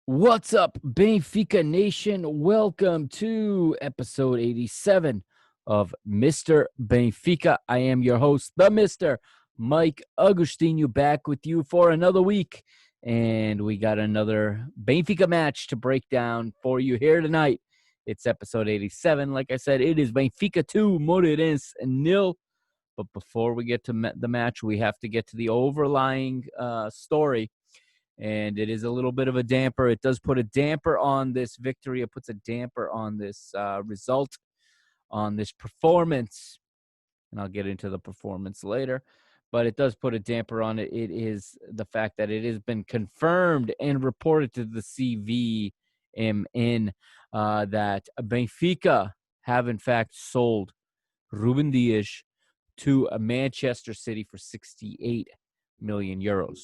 What's up, Benfica Nation? Welcome to episode 87 of Mr. Benfica. I am your host, the Mr. Mike Agustinu, back with you for another week. And we got another Benfica match to break down for you here tonight. It's episode 87. Like I said, it is Benfica 2, Moreirense 0. But before we get to the match, we have to get to the overlying story. And it is a little bit of a damper. It does put a damper on this victory. It puts a damper on this result, on this performance. And I'll get into the performance later. But it does put a damper on it. It is the fact that it has been confirmed and reported to the CVMN that Benfica have, in fact, sold Ruben Dias to Manchester City for 68 million euros.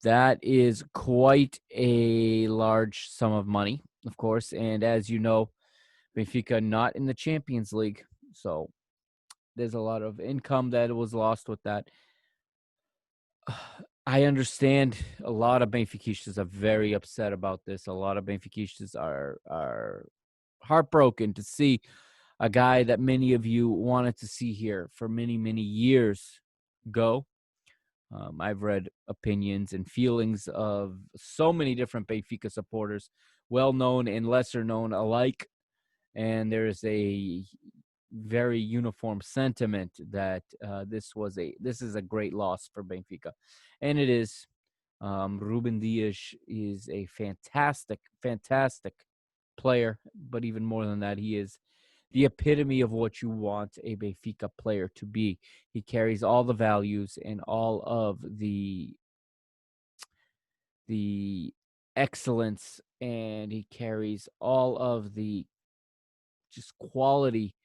That is quite a large sum of money, of course. And as you know, Benfica not in the Champions League. So there's a lot of income that was lost with that. I understand a lot of Benfiquistas are very upset about this. A lot of Benfiquistas are heartbroken to see a guy that many of you wanted to see here for many, many years go. I've read opinions and feelings of so many different Benfica supporters, well-known and lesser-known alike, and there is a very uniform sentiment that this is a great loss for Benfica, and it is. Ruben Dias is a fantastic player, but even more than that, he is the epitome of what you want a Benfica player to be. He carries all the values and all of the excellence, and he carries all of the just quality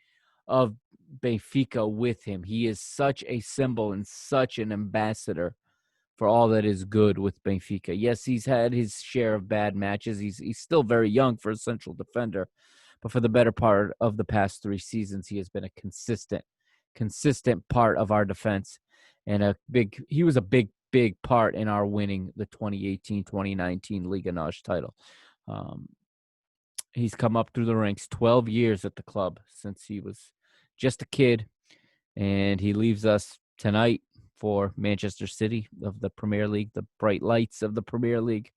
of Benfica with him. He is such a symbol and such an ambassador for all that is good with Benfica. Yes, he's had his share of bad matches. He's still very young for a central defender. But for the better part of the past 3 seasons, he has been a consistent part of our defense. And he was a big part in our winning the 2018-2019 Liga NOS title. He's come up through the ranks, 12 years at the club since he was just a kid. And he leaves us tonight for Manchester City of the Premier League, the bright lights of the Premier League.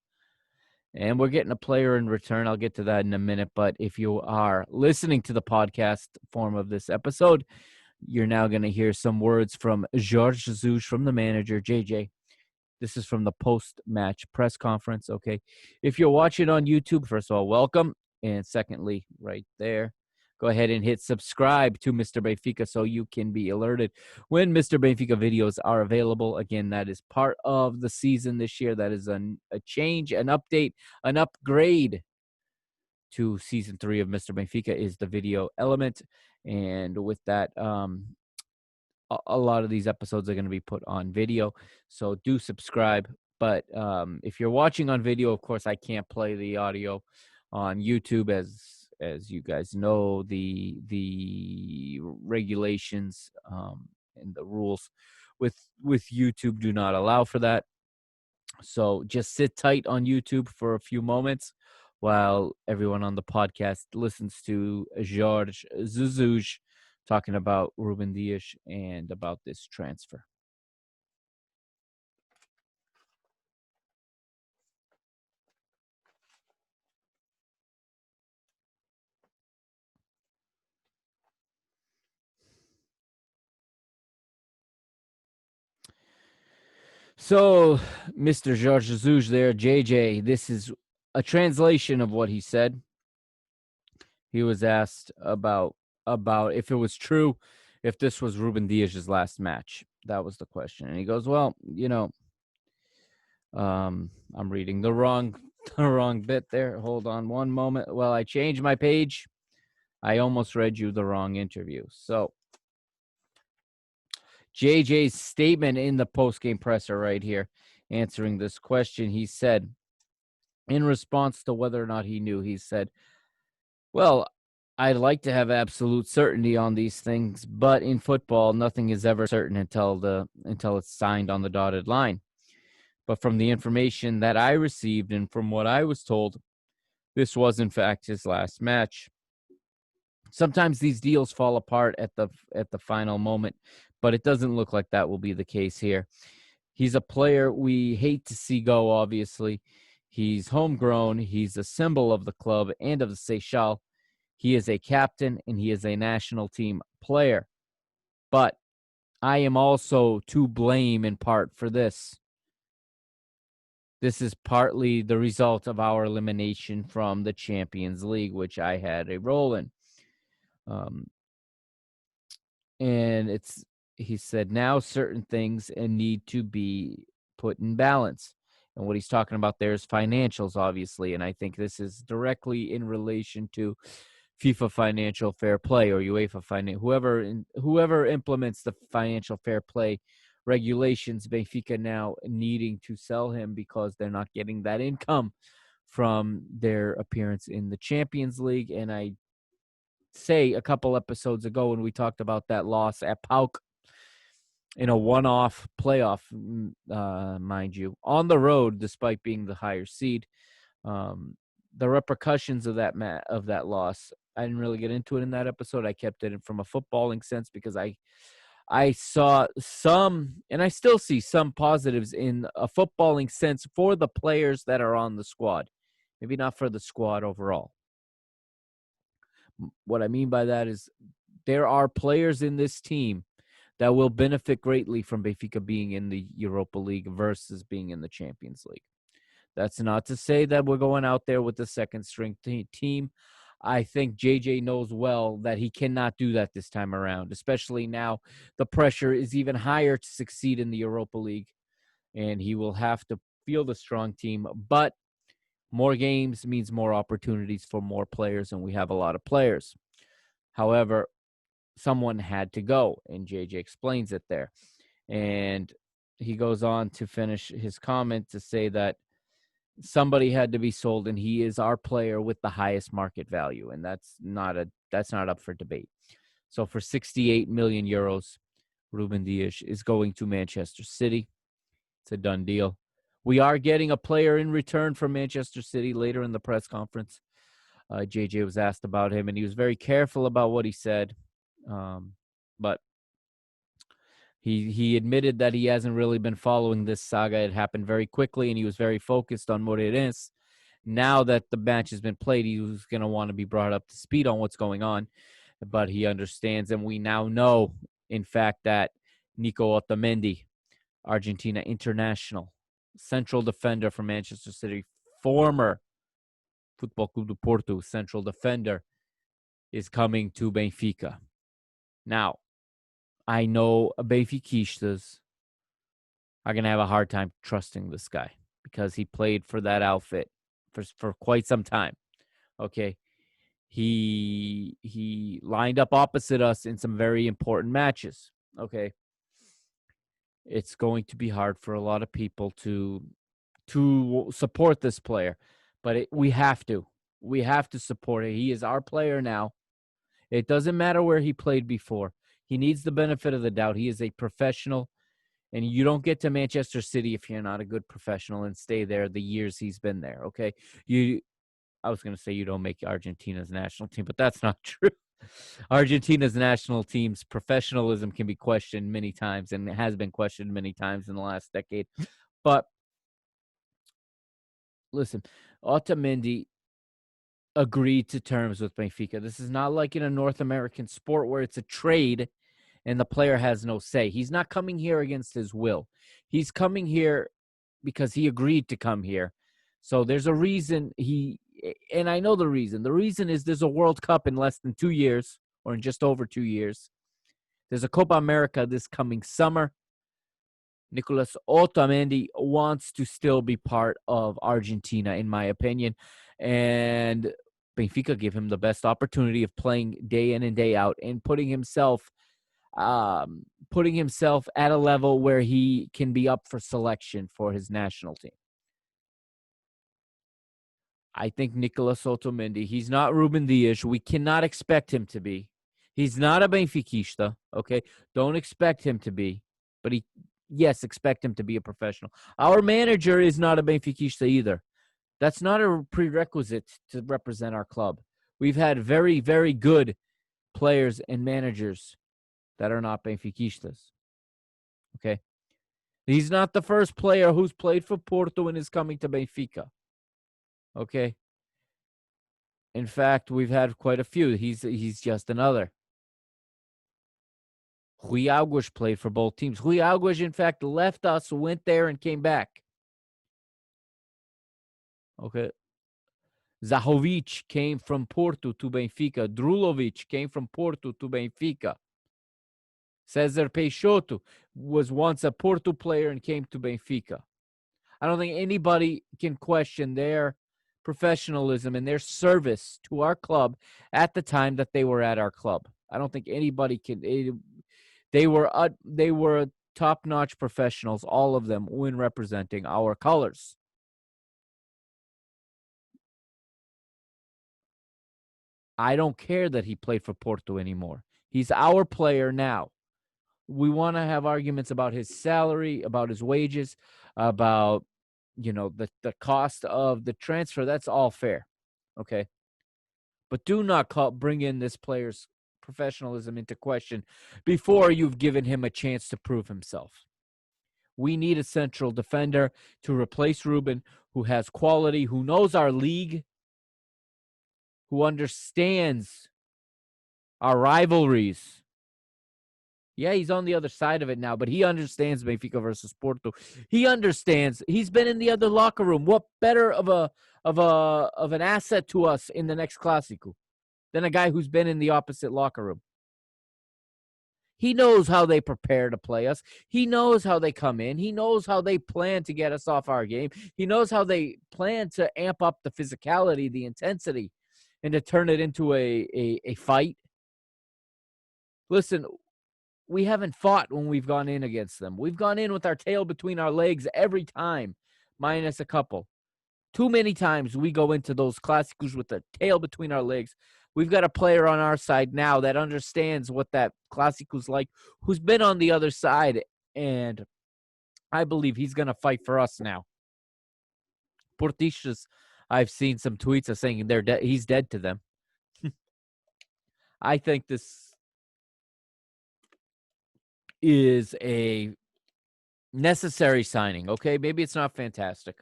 And we're getting a player in return. I'll get to that in a minute. But if you are listening to the podcast form of this episode, you're now going to hear some words from Jorge Jesus, from the manager, JJ. This is from the post-match press conference, okay? If you're watching on YouTube, first of all, welcome. And secondly, right there, go ahead and hit subscribe to Mr. Benfica so you can be alerted when Mr. Benfica videos are available. Again, that is part of the season this year. That is a change, an update, an upgrade to season 3 of Mr. Benfica is the video element. And with that, a lot of these episodes are going to be put on video. So do subscribe. But if you're watching on video, of course, I can't play the audio on YouTube as you guys know, the regulations and the rules with YouTube do not allow for that. So just sit tight on YouTube for a few moments while everyone on the podcast listens to Jorge Jesus talking about Ruben Dias and about this transfer. So, Mr. Jorge Jesus there, JJ, this is a translation of what he said. He was asked about if it was true, if this was Ruben Dias' last match. That was the question. And he goes, well, I'm reading the wrong bit there. Hold on one moment. Well, I changed my page. I almost read you the wrong interview. So JJ's statement in the post-game presser right here, answering this question, he said, in response to whether or not he knew, he said, well, I'd like to have absolute certainty on these things, but in football, nothing is ever certain until it's signed on the dotted line. But from the information that I received and from what I was told, this was in fact his last match. Sometimes these deals fall apart at the final moment, but it doesn't look like that will be the case here. He's a player we hate to see go, obviously. He's homegrown. He's a symbol of the club and of the Seychelles. He is a captain and he is a national team player. But I am also to blame in part for this. This is partly the result of our elimination from the Champions League, which I had a role in. And he said now certain things need to be put in balance. And what he's talking about there is financials, obviously. And I think this is directly in relation to FIFA financial fair play or UEFA whoever implements the financial fair play regulations. Benfica now needing to sell him because they're not getting that income from their appearance in the Champions League. And I say a couple episodes ago when we talked about that loss at PAOK in a one-off playoff, mind you, on the road, despite being the higher seed. The repercussions of that loss, I didn't really get into it in that episode. I kept it from a footballing sense because I saw some, and I still see some positives in a footballing sense for the players that are on the squad. Maybe not for the squad overall. What I mean by that is there are players in this team that will benefit greatly from Benfica being in the Europa League versus being in the Champions League. That's not to say that we're going out there with the second string team. I think JJ knows well that he cannot do that this time around, especially now the pressure is even higher to succeed in the Europa League, and he will have to field a strong team. But more games means more opportunities for more players, and we have a lot of players. However, someone had to go, and JJ explains it there. And he goes on to finish his comment to say that somebody had to be sold, and he is our player with the highest market value, and that's not up for debate. So for 68 million euros, Ruben Dias is going to Manchester City. It's a done deal. We are getting a player in return from Manchester City later in the press conference. JJ was asked about him, and he was very careful about what he said. But he admitted that he hasn't really been following this saga. It happened very quickly, and he was very focused on Moreirense. Now that the match has been played, he was going to want to be brought up to speed on what's going on. But he understands, and we now know, in fact, that Nico Otamendi, Argentina international, central defender for Manchester City, former Futebol Clube do Porto central defender, is coming to Benfica. Now, I know Benfiquistas are going to have a hard time trusting this guy because he played for that outfit for quite some time. Okay. He lined up opposite us in some very important matches. Okay. It's going to be hard for a lot of people to support this player, but we have to. We have to support it. He is our player now. It doesn't matter where he played before. He needs the benefit of the doubt. He is a professional, and you don't get to Manchester City if you're not a good professional and stay there the years he's been there, okay? I was going to say you don't make Argentina's national team, but that's not true. Argentina's national team's professionalism can be questioned many times, and it has been questioned many times in the last decade. But listen, Otamendi agreed to terms with Benfica. This is not like in a North American sport where it's a trade and the player has no say. He's not coming here against his will. He's coming here because he agreed to come here. So there's a reason and I know the reason. The reason is there's a World Cup in less than 2 years, or in just over 2 years. There's a Copa America this coming summer. Nicolas Otamendi wants to still be part of Argentina, in my opinion. And Benfica give him the best opportunity of playing day in and day out and putting himself at a level where he can be up for selection for his national team. I think Nicolas Otamendi, he's not Ruben Dias. We cannot expect him to be. He's not a Benfiquista, okay? Don't expect him to be. But yes, expect him to be a professional. Our manager is not a Benfiquista either. That's not a prerequisite to represent our club. We've had very, very good players and managers that are not Benfiquistas. Okay. He's not the first player who's played for Porto and is coming to Benfica. Okay. In fact, we've had quite a few. He's just another. Rui Auguas played for both teams. Rui Auguas, in fact, left us, went there, and came back. Okay. Zahovic came from Porto to Benfica. Drulovic came from Porto to Benfica. Cesar Peixoto was once a Porto player and came to Benfica. I don't think anybody can question their professionalism and their service to our club at the time that they were at our club. I don't think anybody can. They were top-notch professionals, all of them, when representing our colors. I don't care that he played for Porto anymore. He's our player now. We want to have arguments about his salary, about his wages, about the cost of the transfer. That's all fair, okay? But do not bring in this player's professionalism into question before you've given him a chance to prove himself. We need a central defender to replace Ruben, who has quality, who knows our league, who understands our rivalries. Yeah, he's on the other side of it now, but he understands Benfica versus Porto. He understands. He's been in the other locker room. What better of an asset to us in the next Clásico than a guy who's been in the opposite locker room? He knows how they prepare to play us. He knows how they come in. He knows how they plan to get us off our game. He knows how they plan to amp up the physicality, the intensity, and to turn it into a fight. Listen, we haven't fought when we've gone in against them. We've gone in with our tail between our legs every time, minus a couple. Too many times we go into those Clásicos with the tail between our legs. We've got a player on our side now that understands what that Clásico's like, who's been on the other side, and I believe he's going to fight for us now. Portistas, I've seen some tweets of saying he's dead to them. I think this is a necessary signing, okay? Maybe it's not fantastic.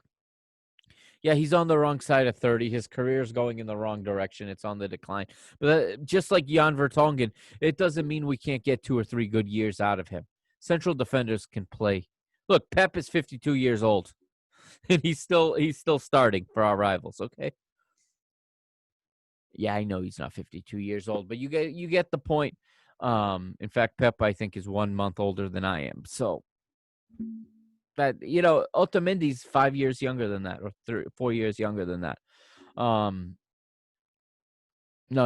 Yeah, he's on the wrong side of 30. His career's going in the wrong direction. It's on the decline. But just like Jan Vertonghen, it doesn't mean we can't get 2 or 3 good years out of him. Central defenders can play. Look, Pep is 52 years old, and he's still starting for our rivals, okay? Yeah, I know he's not 52 years old, but you get the point. In fact, Pep, I think, is 1 month older than I am. So that, Otamendi's 5 years younger than that, or 4 years younger than that. No,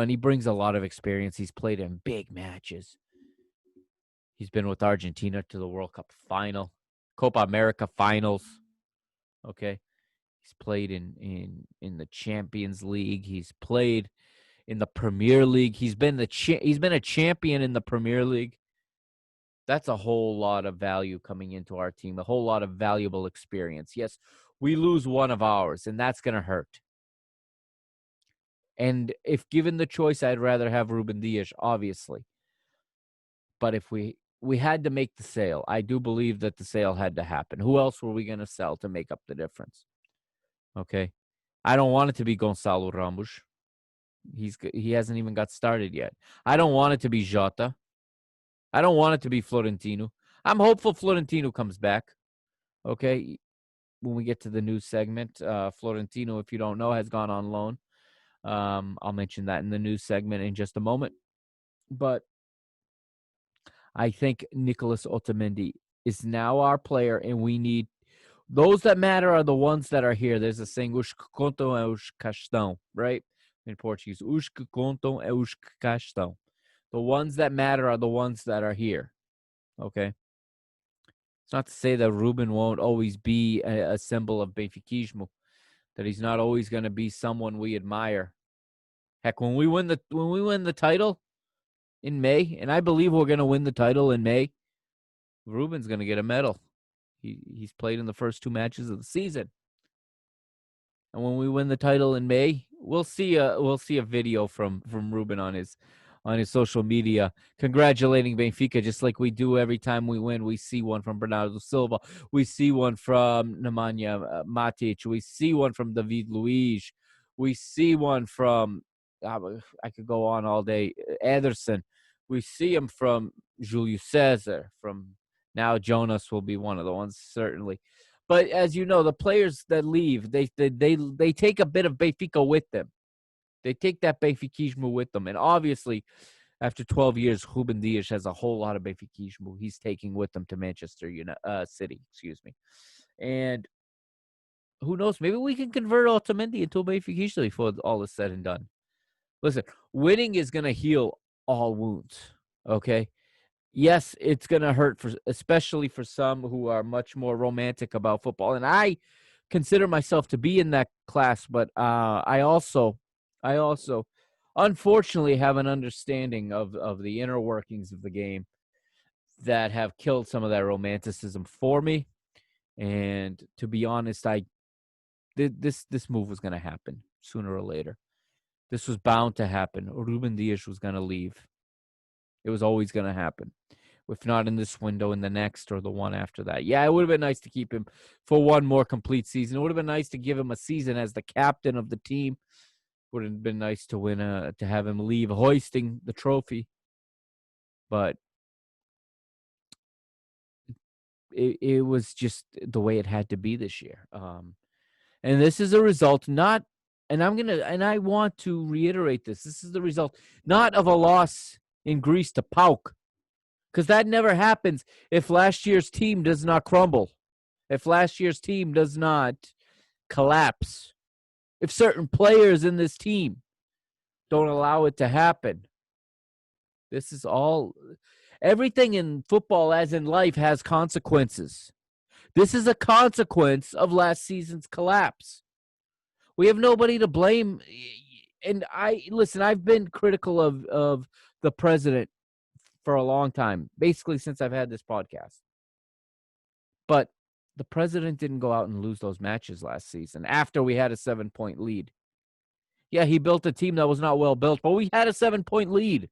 and he brings a lot of experience. He's played in big matches. He's been with Argentina to the World Cup final, Copa America finals. Okay. He's played in the Champions League. He's played in the Premier League. He's been a champion in the Premier League. That's a whole lot of value coming into our team, a whole lot of valuable experience. Yes, we lose one of ours, and that's going to hurt. And if given the choice, I'd rather have Ruben Dias, obviously. But if we had to make the sale, I do believe that the sale had to happen. Who else were we going to sell to make up the difference? Okay. I don't want it to be Goncalo Ramos. He hasn't even got started yet. I don't want it to be Jota. I don't want it to be Florentino. I'm hopeful Florentino comes back. Okay. When we get to the news segment, Florentino, if you don't know, has gone on loan. I'll mention that in the news segment in just a moment. But I think Nicolas Otamendi is now our player, and we need those that matter are the ones that are here. There's a saying, os que contam é os que cá estão, right? In Portuguese, os que contam é os que cá estão. The ones that matter are the ones that are here, okay? It's not to say that Ruben won't always be a symbol of Benfiquismo, that he's not always going to be someone we admire. Heck, when we win the title in May, and I believe we're going to win the title in May, Ruben's going to get a medal. He's played in the first 2 matches of the season. And when we win the title in May, we'll see a video from Ruben on his social media congratulating Benfica, just like we do every time we win. We see one from Bernardo Silva. We see one from Nemanja Matic. We see one from David Luiz. We see one from, I could go on all day, Ederson. We see him from Julio Cesar. From now, Jonas will be one of the ones, certainly. But as you know, the players that leave, they take a bit of Benfica with them. They take that Benfiquismo with them. And obviously, after 12 years, Ruben Dias has a whole lot of Benfiquismo he's taking with them to Manchester City. And who knows? Maybe we can convert Otamendi into a Benfiquista before all is said and done. Listen, winning is going to heal all wounds, okay? Yes, it's going to hurt, especially for some who are much more romantic about football. And I consider myself to be in that class, but I also, unfortunately, have an understanding of the inner workings of the game that have killed some of that romanticism for me. And to be honest, this move was going to happen sooner or later. This was bound to happen. Ruben Dias was going to leave. It was always going to happen. If not in this window, in the next or the one after that. Yeah, it would have been nice to keep him for one more complete season. It would have been nice to give him a season as the captain of the team. Would have been nice to to have him leave hoisting the trophy. But it was just the way it had to be this year. And this is a result and I want to reiterate this. This is the result not of a loss in Greece to PAOK, because that never happens if last year's team does not crumble, if last year's team does not collapse, if certain players in this team don't allow it to happen. This is everything in football, as in life, has consequences. This is a consequence of last season's collapse. We have nobody to blame. And I've been critical of the president for a long time, basically since I've had this podcast. But the president didn't go out and lose those matches last season after we had a 7-point lead. Yeah, he built a team that was not well built, but we had a 7-point lead.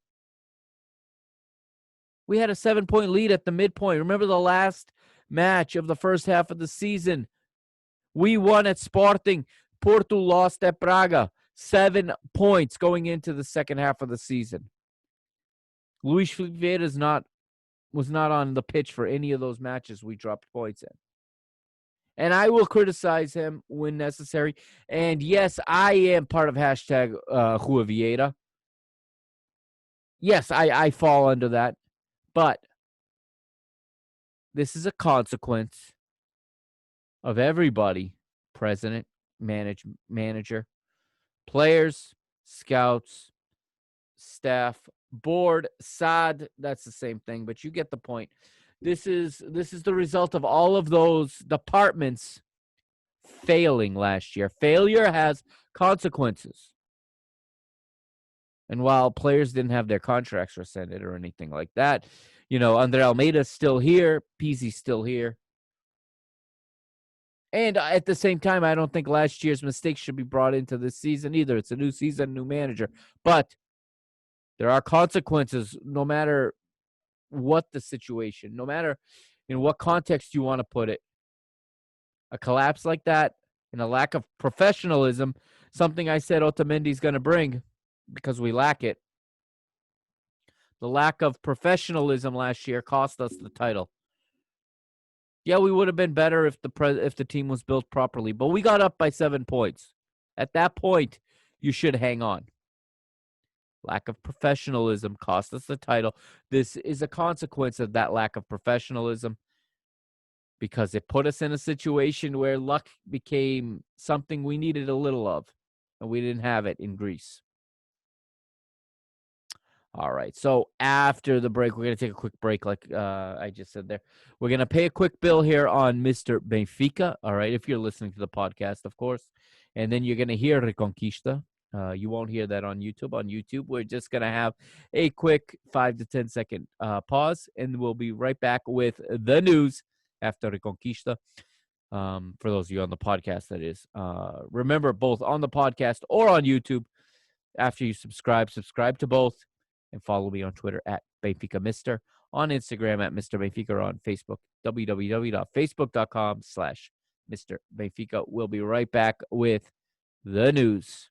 We had a 7-point lead at the midpoint. Remember the last match of the first half of the season? We won at Sporting. Porto lost at Braga. 7 points going into the second half of the season. Luis Filipe was not on the pitch for any of those matches we dropped points in. And I will criticize him when necessary. And yes, I am part of hashtag Rua Vieira. Yes, I fall under that. But this is a consequence of everybody, president, manager, players, scouts, staff, board, SAD, that's the same thing, but you get the point. This is the result of all of those departments failing last year. Failure has consequences. And while players didn't have their contracts rescinded or anything like that, Andre Almeida's still here, Pizzi's still here. And at the same time, I don't think last year's mistakes should be brought into this season either. It's a new season, new manager. But there are consequences no matter what the situation, no matter in what context you want to put it. A collapse like that and a lack of professionalism, something I said Otamendi's going to bring because we lack it. The lack of professionalism last year cost us the title. Yeah, we would have been better if the team was built properly, but we got up by 7 points. At that point, you should hang on. Lack of professionalism cost us the title. This is a consequence of that lack of professionalism because it put us in a situation where luck became something we needed a little of, and we didn't have it in Greece. All right, so after the break, we're going to take a quick break like I just said there. We're going to pay a quick bill here on Mr. Benfica, all right, if you're listening to the podcast, of course. And then you're going to hear Reconquista. You won't hear that on YouTube. On YouTube, we're just going to have a quick 5 to 10 second pause, and we'll be right back with the news after Reconquista. For those of you on the podcast, that is. Remember, both on the podcast or on YouTube, after you subscribe to both, and follow me on Twitter at Benfica Mister, on Instagram at Mr. Benfica, or on Facebook, www.facebook.com/Mr. Benfica. We'll be right back with the news.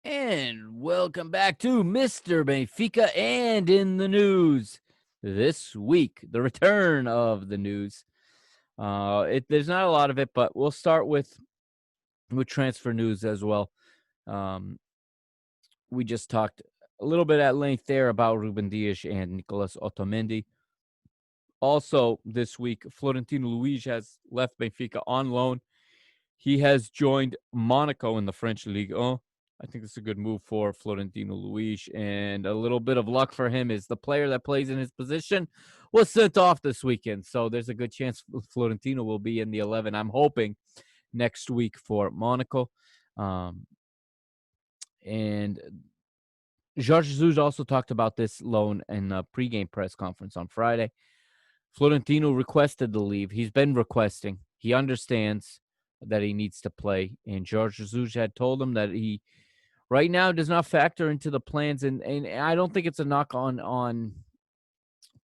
And welcome back to Mr. Benfica and in the news this week, the return of the news. There's not a lot of it, but we'll start with transfer news as well. We just talked a little bit at length there about Ruben Dias and Nicolas Otamendi. Also, this week, Florentino Luis has left Benfica on loan. He has joined Monaco in the French Liga. I think it's a good move for Florentino Luis, and a little bit of luck for him is the player that plays in his position was sent off this weekend. So there's a good chance Florentino will be in the 11, I'm hoping, next week for Monaco. And Jorge Jesus also talked about this loan in a pregame press conference on Friday. Florentino requested the leave. He's been requesting. He understands that he needs to play. And Jorge Jesus had told him that he right now does not factor into the plans. And I don't think it's a knock on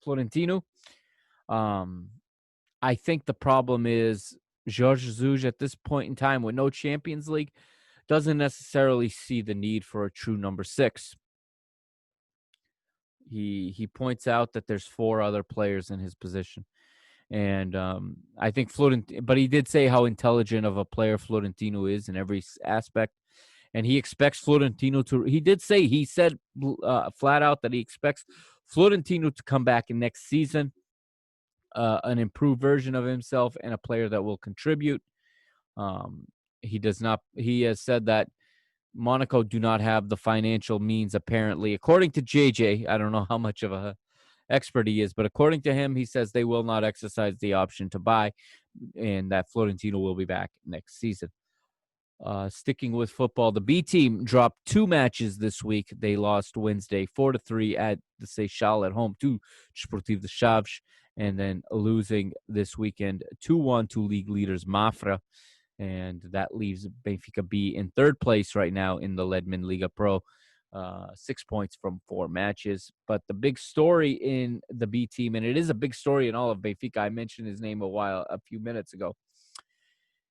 Florentino. I think the problem is Jorge Jesus at this point in time with no Champions League doesn't necessarily see the need for a true number 6. He points out that there's 4 other players in his position. And I think Florentino, but he did say how intelligent of a player Florentino is in every aspect. And he expects Florentino to, he said flat out that he expects Florentino to come back in next season, an improved version of himself and a player that will contribute. He has said that Monaco do not have the financial means, apparently, according to JJ. I don't know how much of a expert he is, but according to him, he says they will not exercise the option to buy, and that Florentino will be back next season. Sticking with football, the B team dropped 2 matches this week. They lost Wednesday 4-3 at the Seixal at home to Desportivo de Chaves, and then losing this weekend 2-1 to league leaders Mafra. And that leaves Benfica B in 3rd place right now in the Ledman Liga Pro, 6 points from 4 matches. But the big story in the B team, and it is a big story in all of Benfica, I mentioned his name a few minutes ago.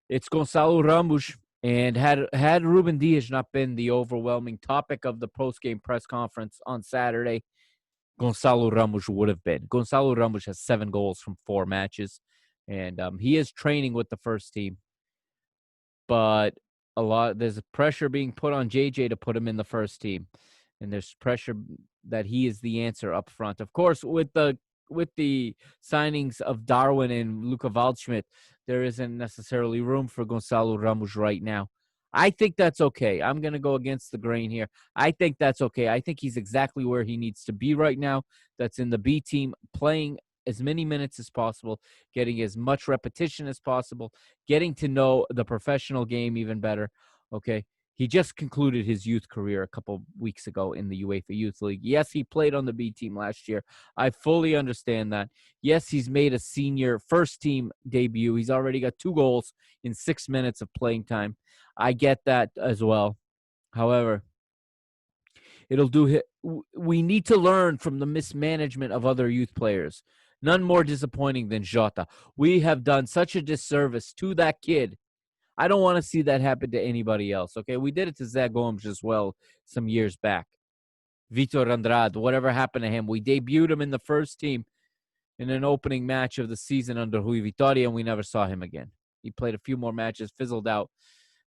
It's Goncalo Ramos. And had Ruben Dias not been the overwhelming topic of the post-game press conference on Saturday, Goncalo Ramos would have been. Goncalo Ramos has 7 goals from 4 matches, and he is training with the first team. But there's a pressure being put on JJ to put him in the first team, and there's pressure that he is the answer up front. Of course, with the signings of Darwin and Luka Waldschmidt, there isn't necessarily room for Goncalo Ramos right now. I think that's okay. I'm going to go against the grain here. I think that's okay. I think he's exactly where he needs to be right now. That's in the B team, playing as many minutes as possible, getting as much repetition as possible, getting to know the professional game even better. Okay. He just concluded his youth career a couple weeks ago in the UEFA Youth League. Yes, he played on the B team last year. I fully understand that. Yes, he's made a senior first team debut. He's already got 2 goals in 6 minutes of playing time. I get that as well. However, we need to learn from the mismanagement of other youth players. None more disappointing than Jota. We have done such a disservice to that kid. I don't want to see that happen to anybody else, okay? We did it to Zach Gomes as well some years back. Vitor Andrade, whatever happened to him. We debuted him in the first team in an opening match of the season under Rui Vitória, and we never saw him again. He played a few more matches, fizzled out.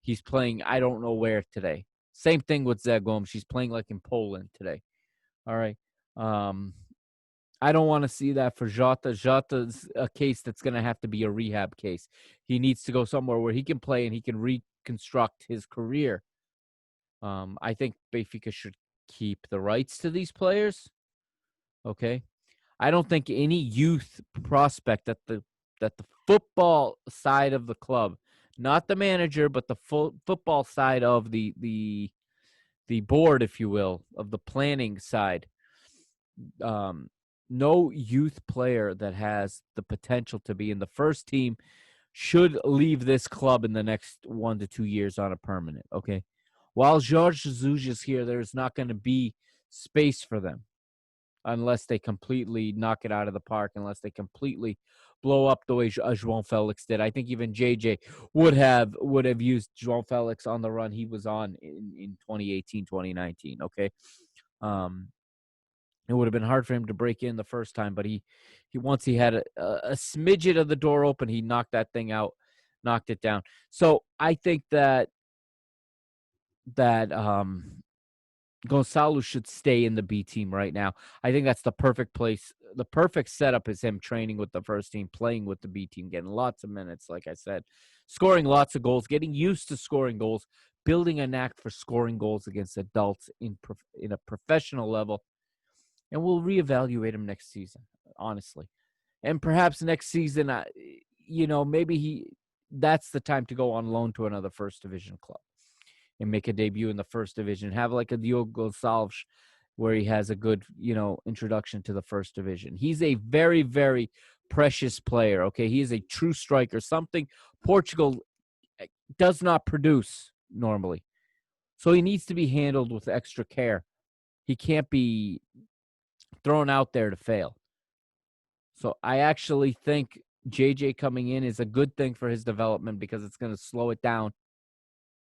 He's playing I don't know where today. Same thing with Zach Gomes. She's playing like in Poland today. All right. I don't want to see that for Jota. Jota's a case that's going to have to be a rehab case. He needs to go somewhere where he can play and he can reconstruct his career. I think Benfica should keep the rights to these players. Okay. I don't think any youth prospect at the football side of the club, not the manager, but the football side of the board, if you will, of the planning side. No youth player that has the potential to be in the first team should leave this club in the next 1 to 2 years on a permanent, okay? While Jorge Jesus is here, there's not going to be space for them unless they completely knock it out of the park, unless they completely blow up the way João Felix did. I think even JJ would have used João Felix on the run he was on in 2018, 2019, okay? It would have been hard for him to break in the first time, but he once he had a smidget of the door open, he knocked that thing out, knocked it down. So I think that Goncalo should stay in the B team right now. I think that's the perfect place. The perfect setup is him training with the first team, playing with the B team, getting lots of minutes, like I said, scoring lots of goals, getting used to scoring goals, building a knack for scoring goals against adults in a professional level. And we'll reevaluate him next season, honestly. And perhaps next season, maybe that's the time to go on loan to another first division club and make a debut in the first division. Have like a Diogo Salves where he has a good, introduction to the first division. He's a very, very precious player, okay? He is a true striker, something Portugal does not produce normally. So he needs to be handled with extra care. He can't be thrown out there to fail. So I actually think JJ coming in is a good thing for his development because it's going to slow it down.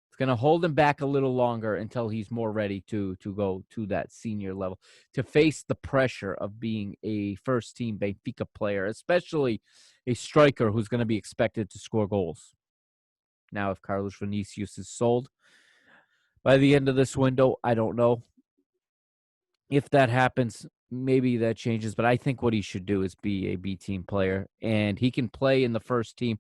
It's going to hold him back a little longer until he's more ready to go to that senior level, to face the pressure of being a first-team Benfica player, especially a striker who's going to be expected to score goals. Now, if Carlos Vinicius is sold by the end of this window, I don't know. If that happens, maybe that changes, but I think what he should do is be a B team player, and he can play in the first team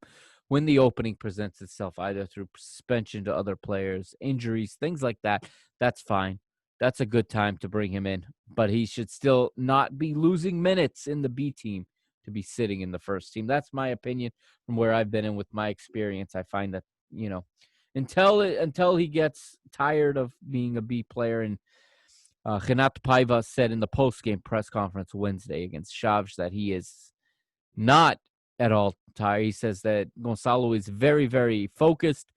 when the opening presents itself, either through suspension to other players, injuries, things like that. That's fine. That's a good time to bring him in, but he should still not be losing minutes in the B team to be sitting in the first team. That's my opinion from where I've been and with my experience. I find that, until he gets tired of being a B player, and Renato Paiva said in the post-game press conference Wednesday against Chaves that he is not at all tired. He says that Goncalo is very, very focused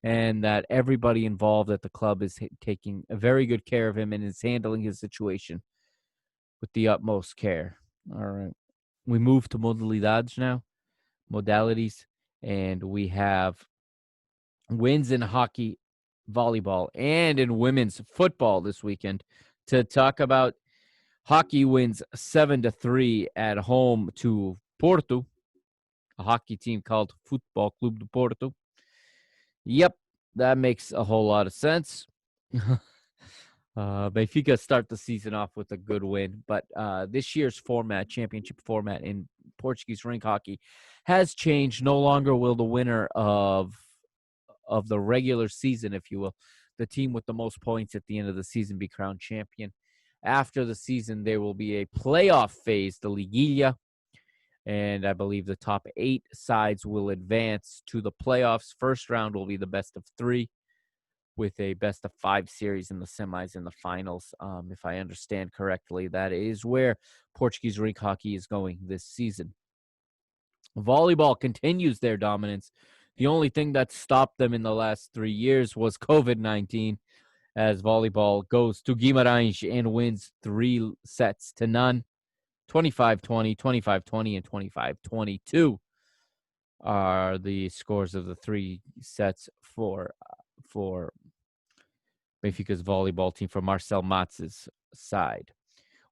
and that everybody involved at the club is taking a very good care of him and is handling his situation with the utmost care. All right. We move to modalidades now, and we have wins in hockey, volleyball, and in women's football this weekend. To talk about hockey wins 7-3 at home to Porto, a hockey team called Futebol Clube do Porto. Yep, that makes a whole lot of sense. Benfica start the season off with a good win, but this year's championship format in Portuguese rink hockey has changed. No longer will the winner of the regular season, if you will, the team with the most points at the end of the season, be crowned champion. After the season, there will be a playoff phase, the Liga, and I believe the top 8 sides will advance to the playoffs. First round will be the best of 3 with a best of 5 series in the semis and the finals. If I understand correctly, that is where Portuguese rink hockey is going this season. Volleyball continues their dominance. The only thing that stopped them in the last 3 years was COVID-19, as volleyball goes to Guimarães and wins 3-0 25-20, 25-20, and 25-22 are the scores of the three sets for Benfica's volleyball team from Marcel Matz's side.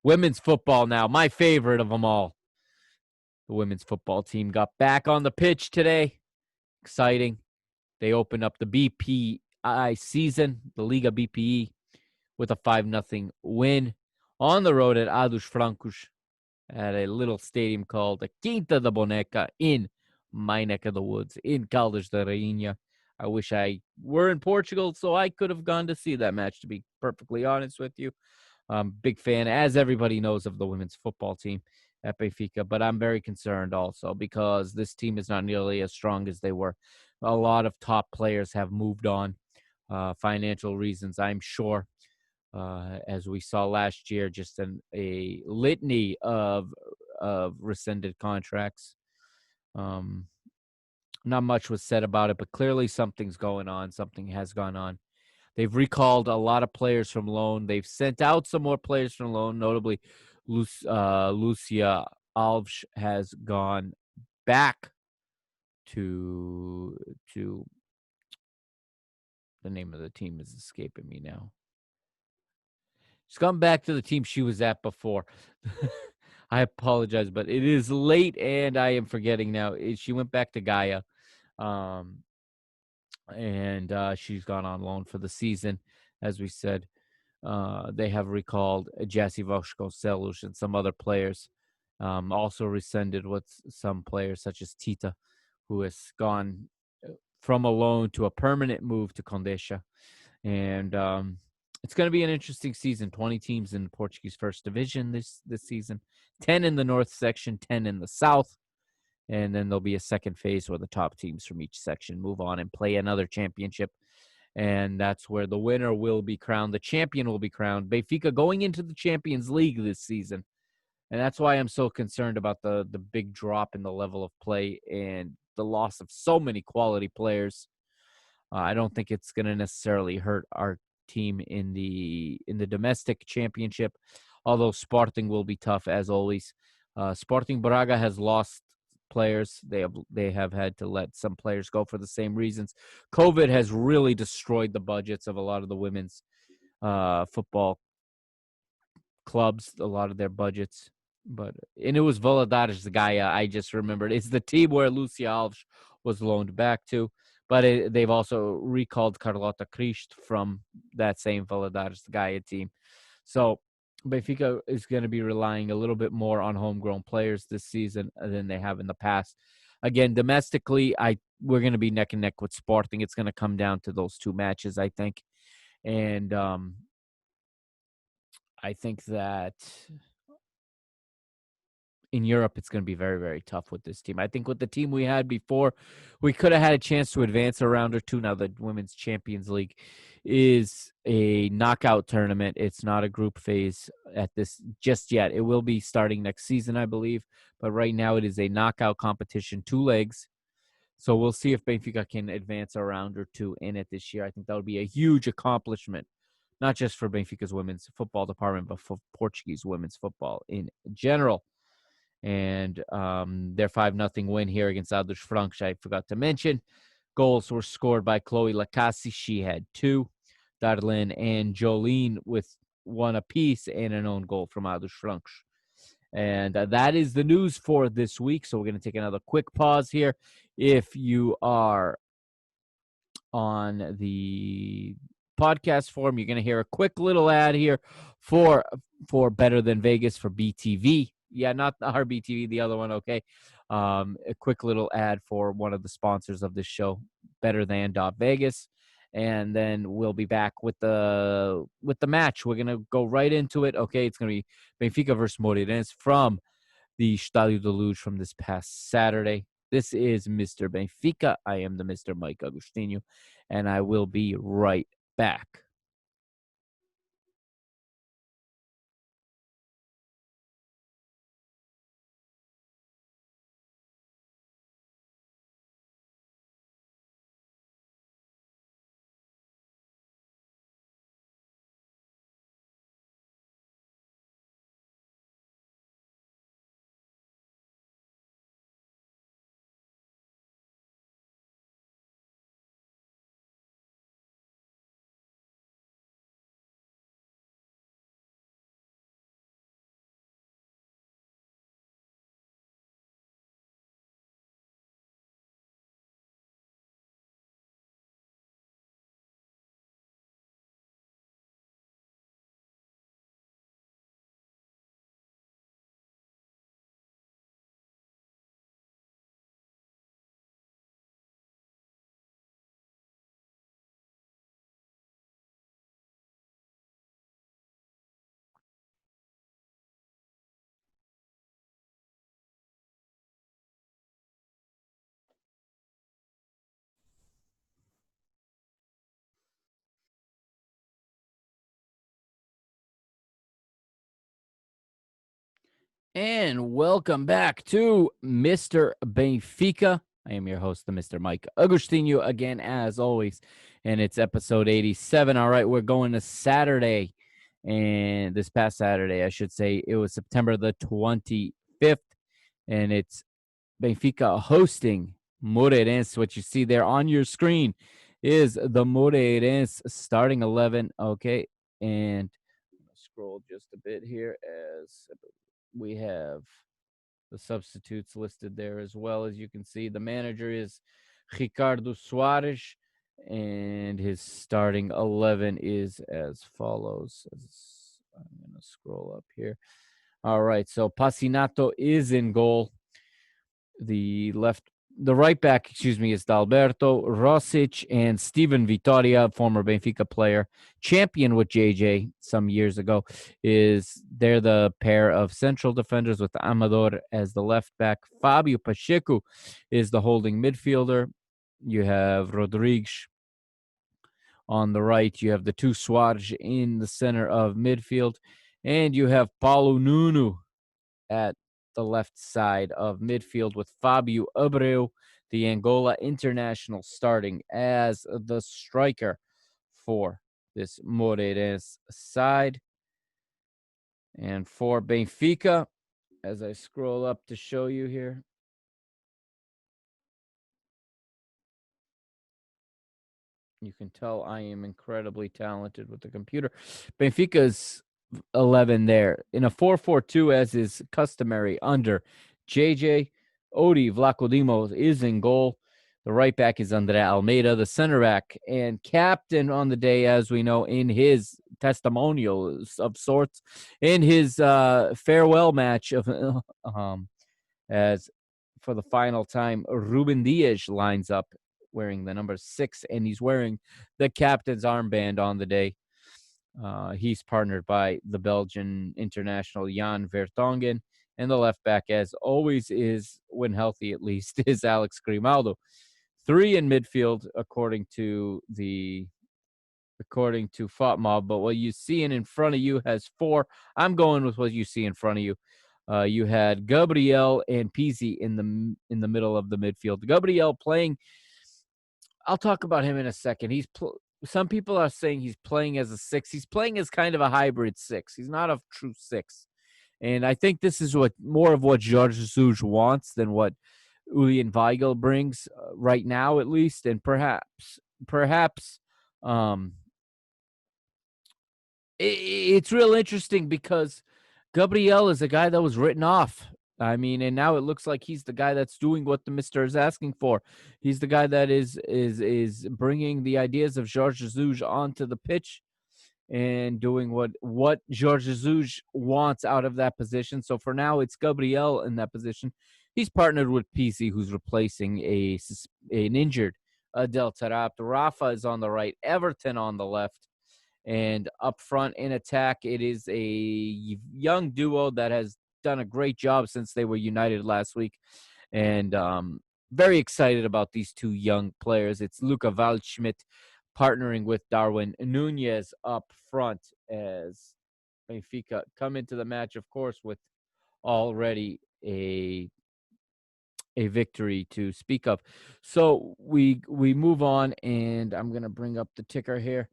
Women's football now, my favorite of them all. The women's football team got back on the pitch today. Exciting. They opened up the BPI season, the Liga BPE, with a 5-0 win on the road at Adus Francos at a little stadium called the Quinta da Boneca in my neck of the woods in Caldas da Rainha. I wish I were in Portugal so I could have gone to see that match, to be perfectly honest with you. Big fan, as everybody knows, of the women's football team at Benfica, but I'm very concerned also because this team is not nearly as strong as they were. A lot of top players have moved on, financial reasons, I'm sure. As we saw last year, just a litany of rescinded contracts. Not much was said about it, but clearly something's going on. Something has gone on. They've recalled a lot of players from loan. They've sent out some more players from loan. Notably, Lucia Alves has gone back to the name of the team is escaping me now. She's gone back to the team she was at before. I apologize, but it is late and I am forgetting now. She went back to Gaia. And she's gone on loan for the season. As we said, they have recalled Jesse Vasconcelos and some other players. Also rescinded with some players such as Tita, who has gone from a loan to a permanent move to Condeixa. And it's going to be an interesting season. 20 teams in the Portuguese First Division this season. 10 in the North section, 10 in the South. And then there'll be a second phase where the top teams from each section move on and play another championship. And that's where the winner will be crowned. The champion will be crowned. Benfica going into the Champions League this season. And that's why I'm so concerned about the big drop in the level of play and the loss of so many quality players. I don't think it's going to necessarily hurt our team in the domestic championship, although Sporting will be tough as always. Sporting Braga has lost players. They have had to let some players go for the same reasons. COVID has really destroyed the budgets of a lot of the women's football clubs, a lot of their budgets. And it was Valadares, the guy I just remembered. It's the team where Lucia Alves was loaned back to. But they've also recalled Carlota Christ from that same Valadares Gaia team. So Benfica is going to be relying a little bit more on homegrown players this season than they have in the past. Again, domestically, we're going to be neck and neck with Sporting. It's going to come down to those two matches, I think. And I think that in Europe, it's going to be very, very tough with this team. I think with the team we had before, we could have had a chance to advance a round or two. Now, the Women's Champions League is a knockout tournament. It's not a group phase at this just yet. It will be starting next season, I believe. But right now, it is a knockout competition, 2 legs. So we'll see if Benfica can advance a round or two in it this year. I think that would be a huge accomplishment, not just for Benfica's women's football department, but for Portuguese women's football in general. And their 5-0 win here against Adus Francos, I forgot to mention. Goals were scored by Chloe Lacassi. She had 2. Darlene and Jolene with 1 apiece and an own goal from Adus Francos. And that is the news for this week. So we're going to take another quick pause here. If you are on the podcast form, you're going to hear a quick little ad here for Better Than Vegas for BTV. Yeah, not our BTV, the other one, okay. A quick little ad for one of the sponsors of this show, Better Than Vegas. And then we'll be back with the match. We're going to go right into it. Okay, it's going to be Benfica versus Moreirense from the Estádio da Luz from this past Saturday. This is Mr. Benfica. I am the Mr. Mike Agostinho, and I will be right back. And welcome back to Mr. Benfica. I am your host, the Mr. Mike Agustinho, again, as always. And it's episode 87. All right, we're going to Saturday. And this past Saturday, I should say, it was September the 25th. And it's Benfica hosting Moreirense. What you see there on your screen is the Moreirense starting 11. Okay. And I'm going to scroll just a bit here as we have the substitutes listed there as well. As you can see, the manager is Ricardo Soares, and his starting 11 is as follows. I'm going to scroll up here. All right, so Passinato is in goal. The right back, is Dalberto Rosic, and Steven Vitoria, former Benfica player, champion with JJ some years ago. They're the pair of central defenders with Amador as the left back. Fabio Pacheco is the holding midfielder. You have Rodrigues on the right. You have the two Suarez in the center of midfield, and you have Paulo Nuno at the left side of midfield with Fabio Abreu, the Angola international, starting as the striker for this Moreirense side. And for Benfica, as I scroll up to show you here, you can tell I am incredibly talented with the computer. Benfica's 11 there in a 4-4-2, as is customary under JJ. Odi Vlachodimos is in goal. The right back is Andre Almeida, the center back and captain on the day, as we know, in his testimonial of sorts, in his farewell match of as for the final time, Ruben Dias lines up wearing the number 6, and he's wearing the captain's armband on the day. He's partnered by the Belgian international Jan Vertonghen, and the left back, as always, is, when healthy at least, is Alex Grimaldo. 3 in midfield, according to FOTMob, but what you see in front of you has 4. I'm going with what you see in front of you. You had Gabriel and Pizzi in the middle of the midfield. Gabriel playing. I'll talk about him in a second. Some people are saying he's playing as a 6. He's playing as kind of a hybrid 6. He's not a true 6. And I think this is more of what Jorge Jesus wants than what Julian Weigel brings right now, at least. And perhaps, it's real interesting because Gabriel is a guy that was written off. I mean, and now it looks like he's the guy that's doing what the mister is asking for. He's the guy that is bringing the ideas of Jorge Jesus onto the pitch and doing what Jorge Jesus wants out of that position. So for now, it's Gabriel in that position. He's partnered with PC, who's replacing an injured Adel Tarap. Rafa is on the right, Everton on the left. And up front in attack, it is a young duo that has done a great job since they were united last week. And very excited about these two young players. It's Luca Waldschmidt partnering with Darwin Nunez up front, as Benfica come into the match, of course, with already a victory to speak of. So we move on, and I'm going to bring up the ticker here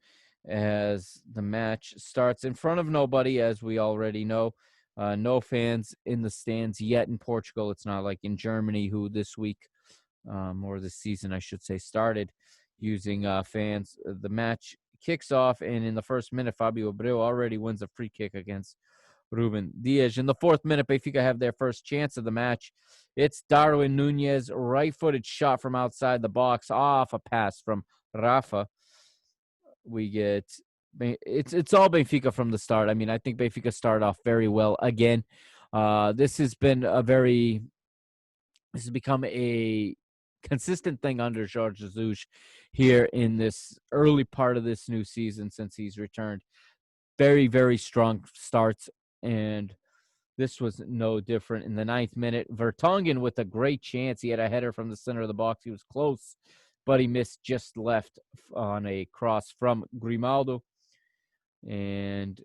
as the match starts in front of nobody, as we already know. No fans in the stands yet in Portugal. It's not like in Germany, who this week, or this season, I should say, started using fans. The match kicks off, and in the first minute, Fabio Abreu already wins a free kick against Ruben Dias. In the 4th minute, Benfica have their first chance of the match. It's Darwin Nunez, right-footed shot from outside the box, off a pass from Rafa. It's all Benfica from the start. I mean, I think Benfica started off very well again. This has become a consistent thing under Jorge Jesus here in this early part of this new season since he's returned. Very, very strong starts, and this was no different. In the 9th minute, Vertonghen with a great chance. He had a header from the center of the box. He was close, but he missed just left on a cross from Grimaldo. And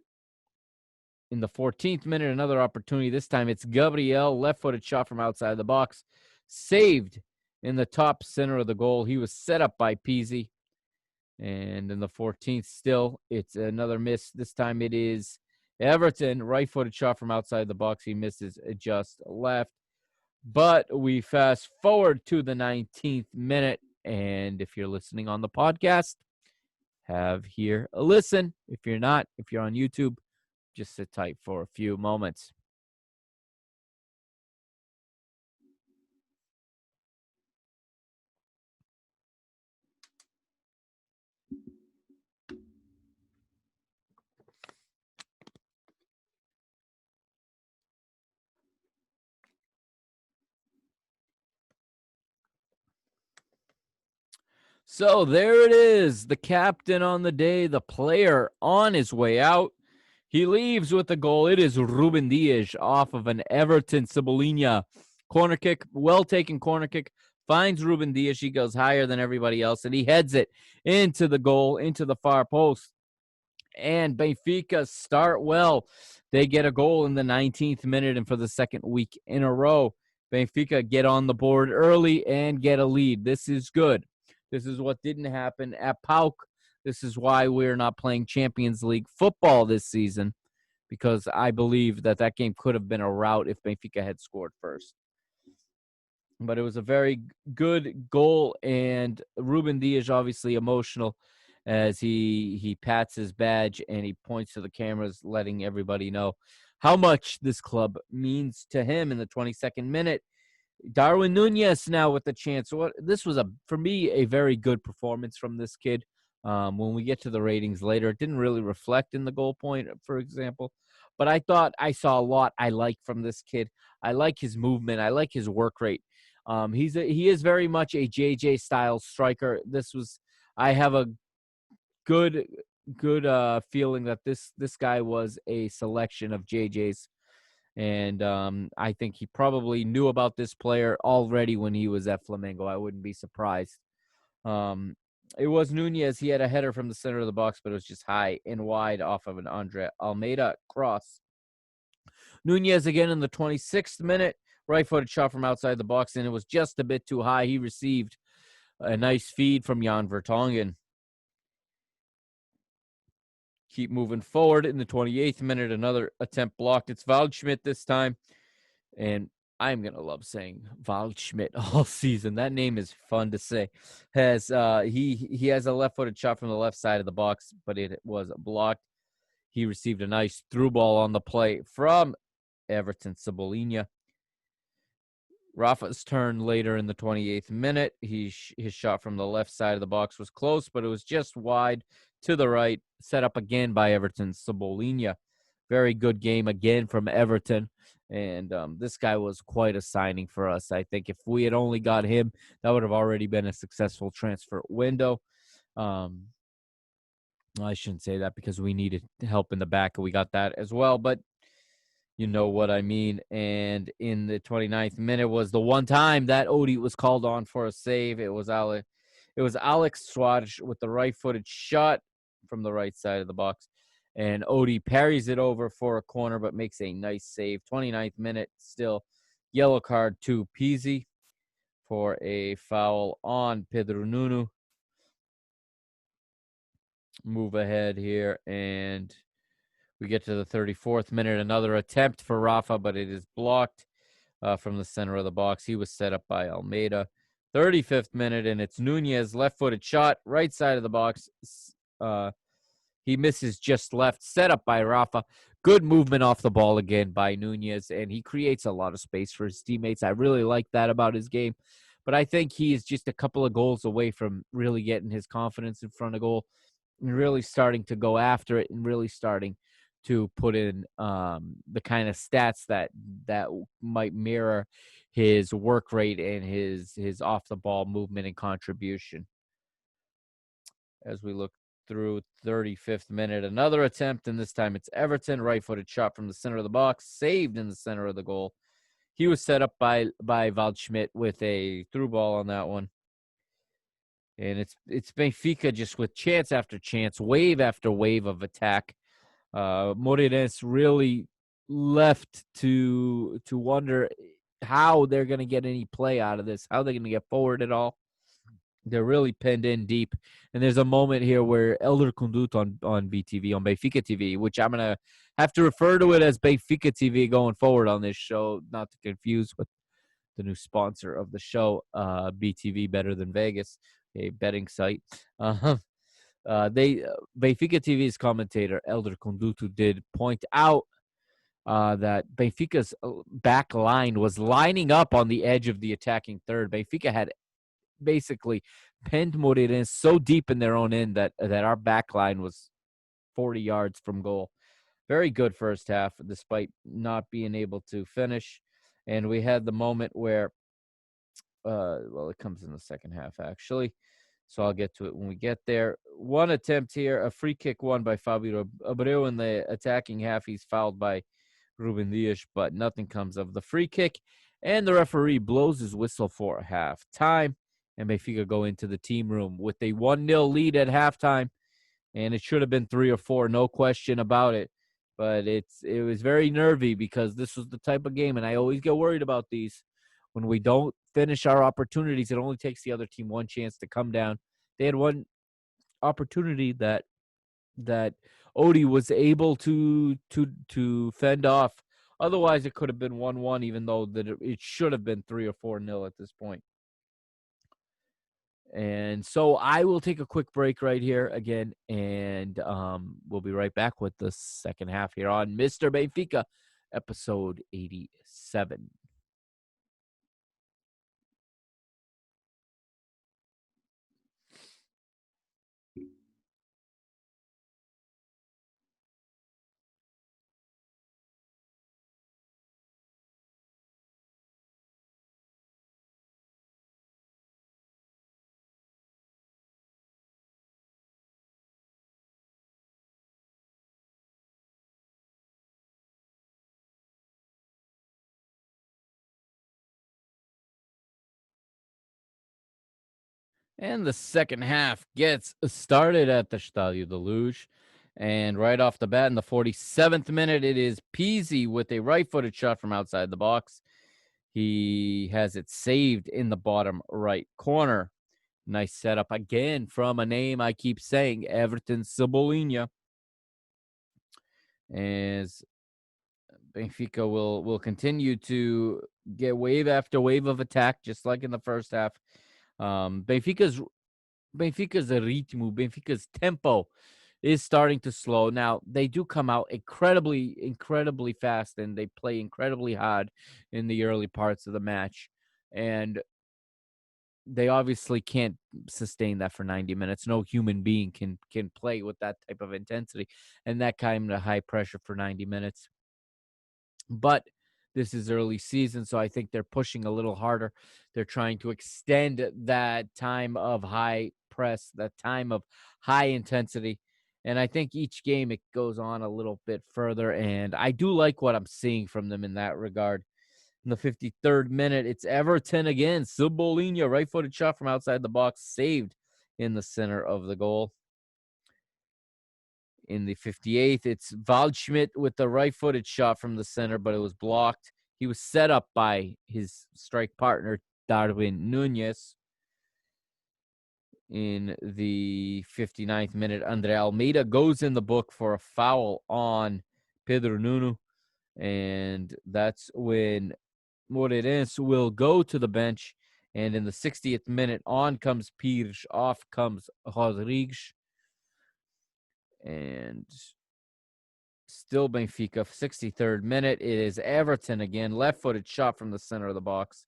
In the 14th minute, another opportunity. This time it's Gabriel, left-footed shot from outside the box, saved in the top center of the goal. He was set up by Peasy. And in the 14th, still, it's another miss. This time it is Everton, right-footed shot from outside the box. He misses just left. But we fast forward to the 19th minute. And if you're listening on the podcast, have here a listen. If you're not, if you're on YouTube, just sit tight for a few moments. So there it is. The captain on the day, the player on his way out. He leaves with the goal. It is Ruben Dias off of an Everton Cebolinha corner kick. Well taken corner kick. Finds Ruben Dias. He goes higher than everybody else, and he heads it into the goal, into the far post. And Benfica start well. They get a goal in the 19th minute, and for the second week in a row, Benfica get on the board early and get a lead. This is good. This is what didn't happen at PAOK. This is why we're not playing Champions League football this season, because I believe that that game could have been a rout if Benfica had scored first. But it was a very good goal, and Ruben Dias obviously emotional as he pats his badge and he points to the cameras, letting everybody know how much this club means to him in the 22nd minute. Darwin Nunez now with the chance. So this was, for me, a very good performance from this kid. When we get to the ratings later, it didn't really reflect in the goal point, for example. But I thought I saw a lot I like from this kid. I like his movement. I like his work rate. He is very much a JJ style striker. I have a good feeling that this guy was a selection of JJ's. And I think he probably knew about this player already when he was at Flamengo. I wouldn't be surprised. It was Nunez. He had a header from the center of the box, but it was just high and wide off of an Andre Almeida cross. Nunez again in the 26th minute, right-footed shot from outside the box, and it was just a bit too high. He received a nice feed from Jan Vertonghen. Keep moving forward in the 28th minute. Another attempt blocked. It's Waldschmidt this time. And I'm going to love saying Waldschmidt all season. That name is fun to say. He has a left-footed shot from the left side of the box, but it was blocked. He received a nice through ball on the play from Everton Cebolinha. Rafa's turn later in the 28th minute. His shot from the left side of the box was close, but it was just wide to the right, set up again by Everton Cebolinha. Very good game again from Everton. And this guy was quite a signing for us. I think if we had only got him, that would have already been a successful transfer window. I shouldn't say that because we needed help in the back, and we got that as well. But you know what I mean. And in the 29th minute was the one time that Odie was called on for a save. It was Alex Suarez with the right-footed shot from the right side of the box. And Odie parries it over for a corner, but makes a nice save. 29th minute, still yellow card to Peasy for a foul on Pedro Nuno. Move ahead here, and we get to the 34th minute. Another attempt for Rafa, but it is blocked from the center of the box. He was set up by Almeida. 35th minute, and it's Nunez, left-footed shot, right side of the box. He misses just left, set up by Rafa. Good movement off the ball again by Nunez, and he creates a lot of space for his teammates. I really like that about his game. But I think he is just a couple of goals away from really getting his confidence in front of goal and really starting to go after it and really starting to put in the kind of stats that might mirror his work rate and his off-the-ball movement and contribution. As we look through 35th minute, another attempt, and this time it's Everton, right-footed shot from the center of the box, saved in the center of the goal. He was set up by Waldschmidt with a through ball on that one. And it's Benfica just with chance after chance, wave after wave of attack. Moreirense really left to wonder how they're going to get any play out of this, how they're going to get forward at all. They're really pinned in deep. And there's a moment here where Elder Kundut on BTV, on Benfica TV, which I'm going to have to refer to it as Benfica TV going forward on this show, not to confuse with the new sponsor of the show, BTV, Better Than Vegas, a betting site. Benfica TV's commentator, Elder Conduto, did point out that Benfica's back line was lining up on the edge of the attacking third. Benfica had basically pinned Moreirense so deep in their own end that our back line was 40 yards from goal. Very good first half, despite not being able to finish. And we had the moment where, it comes in the second half, actually. So I'll get to it when we get there. One attempt here, a free kick won by Fabio Abreu in the attacking half. He's fouled by Ruben Dias, but nothing comes of the free kick. And the referee blows his whistle for half time. And Benfica go into the team room with a 1-0 lead at halftime. And it should have been 3 or 4, no question about it. But it was very nervy because this was the type of game, and I always get worried about these. When we don't finish our opportunities, it only takes the other team one chance to come down. They had one opportunity that Odie was able to fend off. Otherwise, it could have been 1-1, even though it should have been 3 or 4-0 at this point. And so I will take a quick break right here again, and we'll be right back with the second half here on Mr. Benfica, episode 87. And the second half gets started at the Stadio de Luz. And right off the bat, in the 47th minute, it is Pizzi with a right-footed shot from outside the box. He has it saved in the bottom right corner. Nice setup again from a name I keep saying, Everton Cebolinha. As Benfica will continue to get wave after wave of attack, just like in the first half. Benfica's ritmo, Benfica's tempo is starting to slow. Now, they do come out incredibly fast, and they play incredibly hard in the early parts of the match. And they obviously can't sustain that for 90 minutes. No human being can play with that type of intensity and that kind of high pressure for 90 minutes. But this is early season, so I think they're pushing a little harder. They're trying to extend that time of high press, that time of high intensity. And I think each game it goes on a little bit further. And I do like what I'm seeing from them in that regard. In the 53rd minute, it's Everton again. Cebolinha, right-footed shot from outside the box, saved in the center of the goal. In the 58th, it's Waldschmidt with the right-footed shot from the center, but it was blocked. He was set up by his strike partner, Darwin Nunez. In the 59th minute, Andre Almeida goes in the book for a foul on Pedro Nuno, and that's when Moreirense will go to the bench. And in the 60th minute, on comes Pires, off comes Rodrigues. And still Benfica, 63rd minute. It is Everton again. Left-footed shot from the center of the box.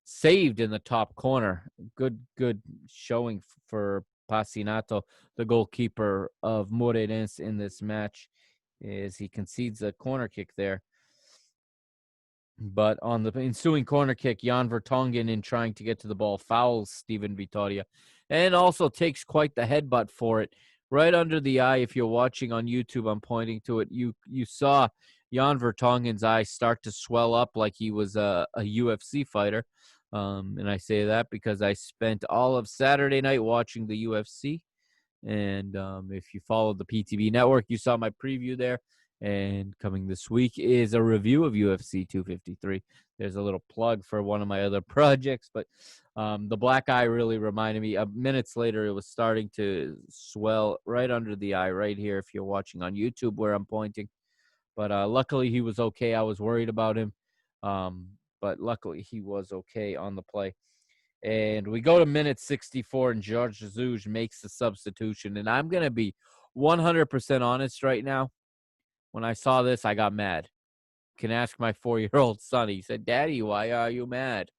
Saved in the top corner. Good showing for Passinato, the goalkeeper of Moreirense in this match, as he concedes a corner kick there. But on the ensuing corner kick, Jan Vertonghen, in trying to get to the ball, fouls Steven Vitoria and also takes quite the headbutt for it. Right under the eye, if you're watching on YouTube, I'm pointing to it. You saw Jan Vertonghen's eye start to swell up like he was a UFC fighter. And I say that because I spent all of Saturday night watching the UFC. And if you followed the PTV network, you saw my preview there. And coming this week is a review of UFC 253. There's a little plug for one of my other projects, but the black eye really reminded me. Minutes later, it was starting to swell right under the eye, right here, if you're watching on YouTube where I'm pointing. But luckily, he was okay. I was worried about him, but luckily, he was okay on the play. And we go to minute 64, and George Jesus makes the substitution. And I'm going to be 100% honest right now. When I saw this, I got mad. You can ask my 4-year-old son. He said, "Daddy, why are you mad?"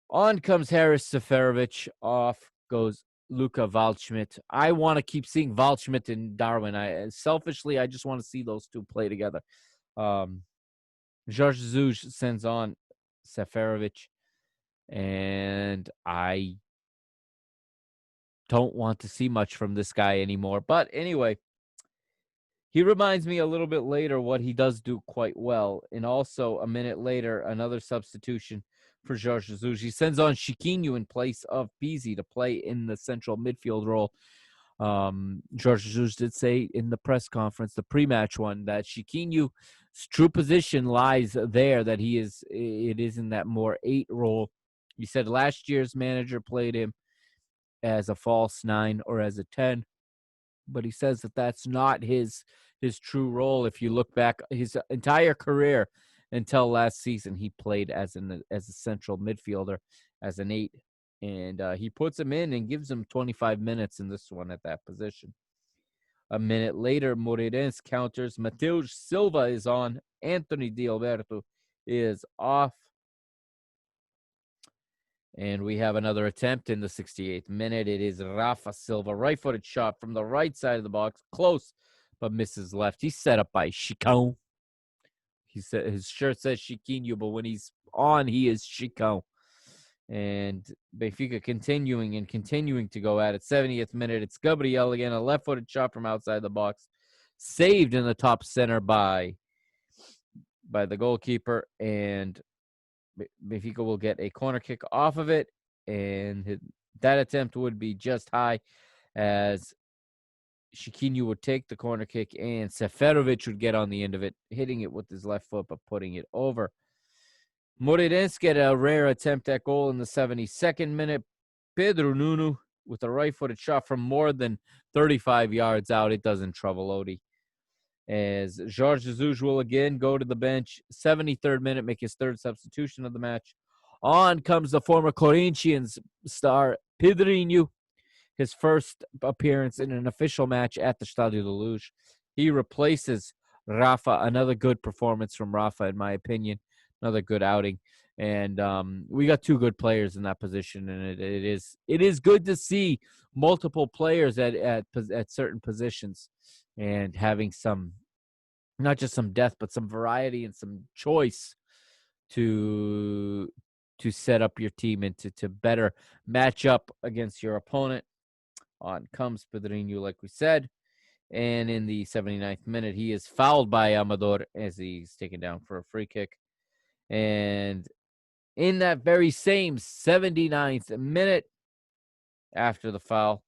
On comes Haris Seferovic. Off goes Luka Waldschmidt. I want to keep seeing Waldschmidt and Darwin. Selfishly, I just want to see those two play together. George Jesus sends on Seferovic. And I don't want to see much from this guy anymore. But anyway, he reminds me a little bit later what he does do quite well. And also a minute later, another substitution for George Jesus. He sends on Chiquinho in place of Pizzi to play in the central midfield role. George Jesus did say in the press conference, the pre-match one, that Chiquinho's true position lies there, that it is in that more 8 role. He said last year's manager played him as a false 9 or as a 10, but he says that that's not his true role. If you look back his entire career until last season, he played as a central midfielder, as an 8, and he puts him in and gives him 25 minutes in this one at that position. A minute later, Moreirense counters. Mateus Silva is on. Anthony D'Alberto is off. And we have another attempt in the 68th minute. It is Rafa Silva, right-footed shot from the right side of the box. Close, but misses left. He's set up by Chicão. His shirt says Chiquinho, but when he's on, he is Chicão. And Benfica continuing to go at it. 70th minute, it's Gabriel again, a left-footed shot from outside the box. Saved in the top center by the goalkeeper, and Benfica will get a corner kick off of it, and that attempt would be just high as Chiquinho would take the corner kick, and Seferovic would get on the end of it, hitting it with his left foot, but putting it over. Moreirense get a rare attempt at goal in the 72nd minute. Pedro Nuno with a right-footed shot from more than 35 yards out. It doesn't trouble Odi, as Jorge Jesus will again go to the bench. 73rd minute, make his 3rd substitution of the match. On comes the former Corinthians star, Pedrinho, his first appearance in an official match at the Estádio da Luz. He replaces Rafa. Another good performance from Rafa, in my opinion. Another good outing. And we got 2 good players in that position, and it is good to see multiple players at certain positions, and having some, not just some depth, but some variety and some choice to set up your team and to better match up against your opponent. On comes Pedrinho, like we said. And in the 79th minute, he is fouled by Amador as he's taken down for a free kick. And in that very same 79th minute, after the foul,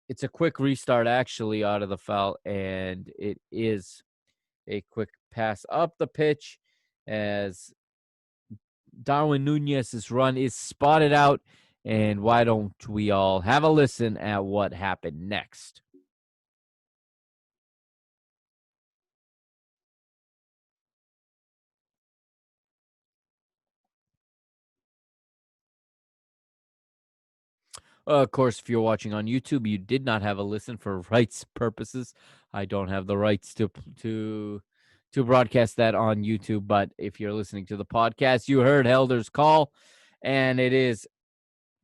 it's a quick restart actually out of the foul, and it is a quick pass up the pitch as Darwin Nunez's run is spotted out. And why don't we all have a listen at what happened next? Of course, if you're watching on YouTube, you did not have a listen for rights purposes. I don't have the rights to broadcast that on YouTube, but if you're listening to the podcast, you heard Helder's call, and it is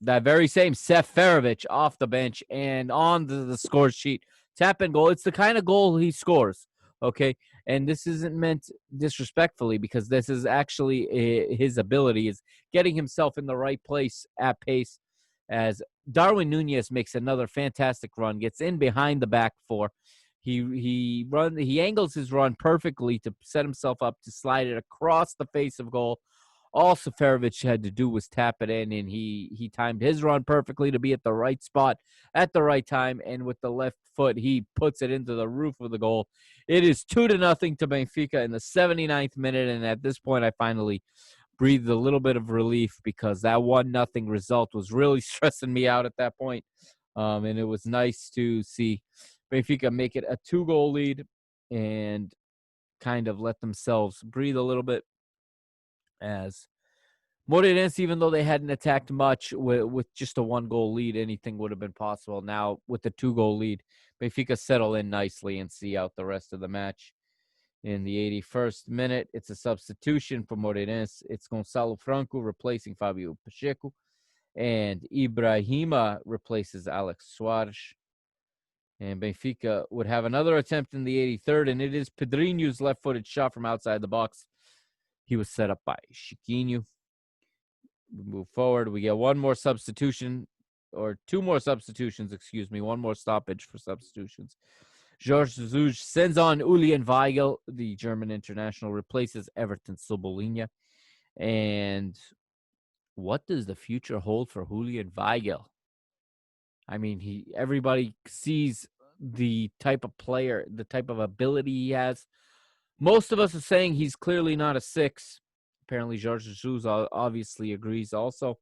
that very same Seferovic off the bench and on the score sheet. Tap and goal. It's the kind of goal he scores, okay? And this isn't meant disrespectfully, because this is actually his ability, is getting himself in the right place at pace, as Darwin Nunez makes another fantastic run, gets in behind the back 4. He angles his run perfectly to set himself up to slide it across the face of goal All Seferovic had to do was tap it in, and he timed his run perfectly to be at the right spot at the right time, and with the left foot, he puts it into the roof of the goal. It is 2-0 to Benfica in the 79th minute, and at this point, I finally breathed a little bit of relief because that 1-0 result was really stressing me out at that point. And it was nice to see Benfica make it a 2-goal lead and kind of let themselves breathe a little bit, as Moreirense, even though they hadn't attacked much with just a 1-goal lead, anything would have been possible. Now, with the 2-goal lead, Benfica settle in nicely and see out the rest of the match. In the 81st minute, it's a substitution for Moreirense. It's Goncalo Franco replacing Fabio Pacheco, and Ibrahima replaces Alex Soares. And Benfica would have another attempt in the 83rd, and it is Pedrinho's left-footed shot from outside the box. He was set up by Chiquinho. We move forward. We get one more substitution, or two more substitutions, excuse me, one more stoppage for substitutions. Jorge Jesus sends on Julian Weigel, the German international, replaces Everton Cebolinha. And what does the future hold for Julian Weigel? I mean, everybody sees the type of player, the type of ability he has. Most of us are saying he's clearly not a 6. Apparently, Jorge Jesus obviously agrees also.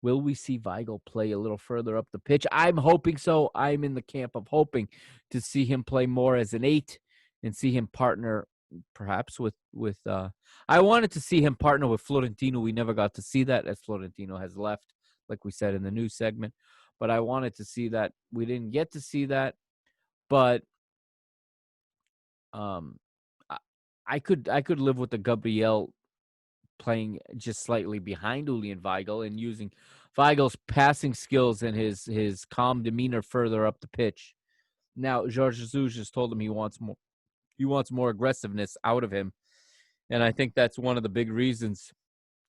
Will we see Weigel play a little further up the pitch? I'm hoping so. I'm in the camp of hoping to see him play more as an 8 and see him partner perhaps with I wanted to see him partner with Florentino. We never got to see that, as Florentino has left, like we said in the news segment. But I wanted to see that. We didn't get to see that. But I could live with the Gabriel playing just slightly behind Julian Weigel and using Weigel's passing skills and his calm demeanor further up the pitch. Now, Jorge Jesus just told him he wants more aggressiveness out of him. And I think that's one of the big reasons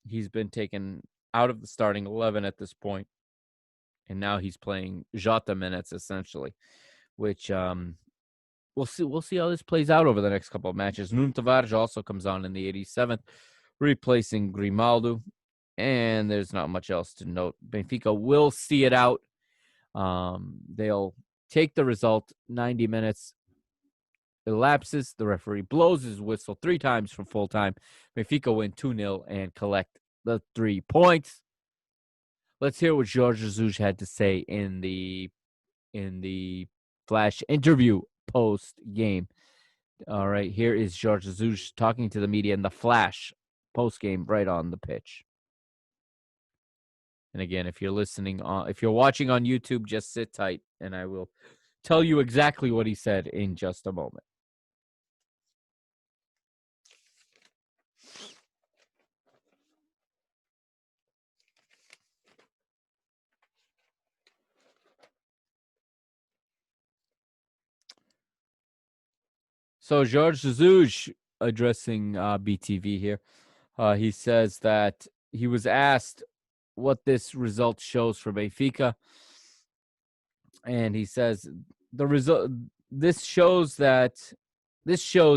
he's been taken out of the starting 11 at this point. And now he's playing Jota minutes, essentially, which we'll see how this plays out over the next couple of matches. Nuno Tavares also comes on in the 87th, replacing Grimaldo. And there's not much else to note. Benfica will see it out. They'll take the result. 90 minutes elapses. The referee blows his whistle 3 times for full time. Benfica win 2-0 and collect the 3 points. Let's hear what Jorge Jesus had to say in the flash interview post game. All right, here is Jorge Jesus talking to the media in the flash post game right on the pitch. And again, if you're watching on YouTube, just sit tight and I will tell you exactly what he said in just a moment. So Jorge Jesus addressing BTV here. He says that he was asked what this result shows for Benfica, and he says the result this shows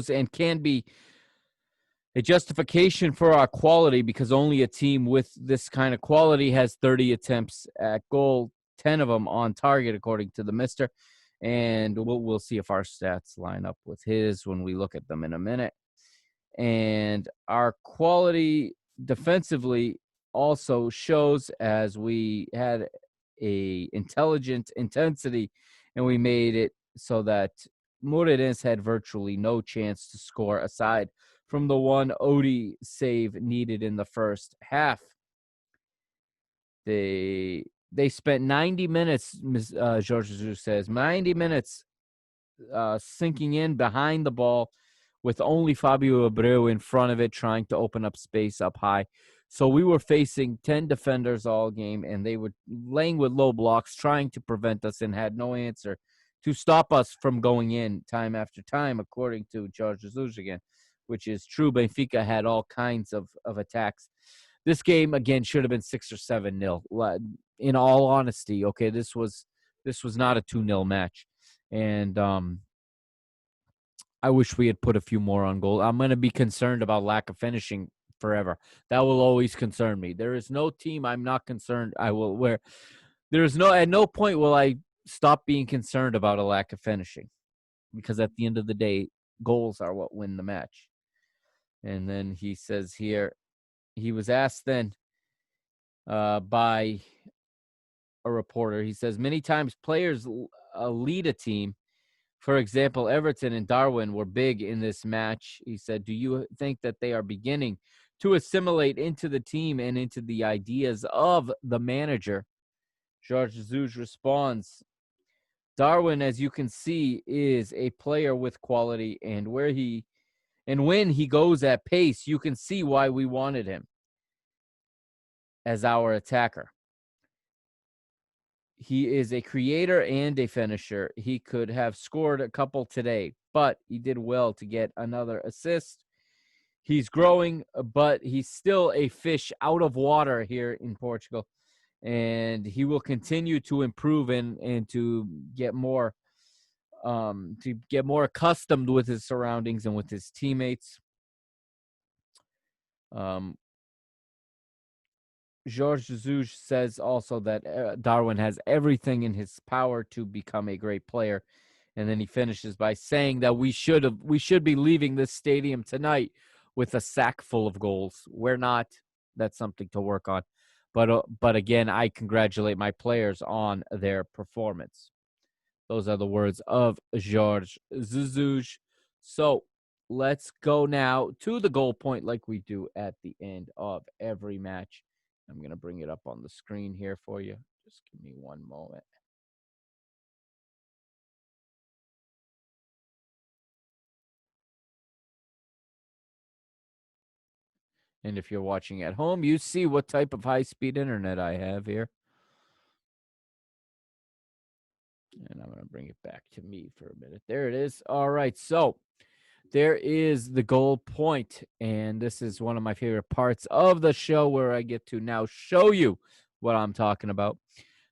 and can be a justification for our quality, because only a team with this kind of quality has 30 attempts at goal, 10 of them on target, according to the mister. And we'll see if our stats line up with his when we look at them in a minute. And our quality defensively also shows, as we had a intelligent intensity and we made it so that Moreirense had virtually no chance to score aside from the one Odie save needed in the first half. They spent 90 minutes, Jorge Jesus says, 90 minutes sinking in behind the ball with only Fabio Abreu in front of it, trying to open up space up high. So we were facing 10 defenders all game, and they were laying with low blocks, trying to prevent us, and had no answer to stop us from going in time after time, according to Jorge Jesus again, which is true. Benfica had all kinds of attacks. This game, again, should have been 6 or 7-0. In all honesty, okay, this was not a 2-0 match. And I wish we had put a few more on goal. I'm going to be concerned about lack of finishing forever. That will always concern me. There is no team I'm not concerned I will where there's no at no point will I stop being concerned about a lack of finishing, because at the end of the day, goals are what win the match. And then he says here, he was asked then by a reporter. He says many times players lead a team. For example, Everton and Darwin were big in this match. He said, do you think that they are beginning to assimilate into the team and into the ideas of the manager? Jorge Jesus responds, Darwin, as you can see, is a player with quality, and when he goes at pace, you can see why we wanted him as our attacker. He is a creator and a finisher. He could have scored a couple today, but he did well to get another assist. He's growing, but he's still a fish out of water here in Portugal, and he will continue to improve and to get more accustomed with his surroundings and with his teammates. Jorge Jesus says also that Darwin has everything in his power to become a great player. And then he finishes by saying that we should be leaving this stadium tonight with a sack full of goals. We're not. That's something to work on. But again, I congratulate my players on their performance. Those are the words of Jorge Jesus. So let's go now to the goal point like we do at the end of every match. I'm going to bring it up on the screen here for you. Just give me one moment. And if you're watching at home, you see what type of high-speed internet I have here. And I'm going to bring it back to me for a minute. There it is. All right. So there is the goal point. And this is one of my favorite parts of the show where I get to now show you what I'm talking about.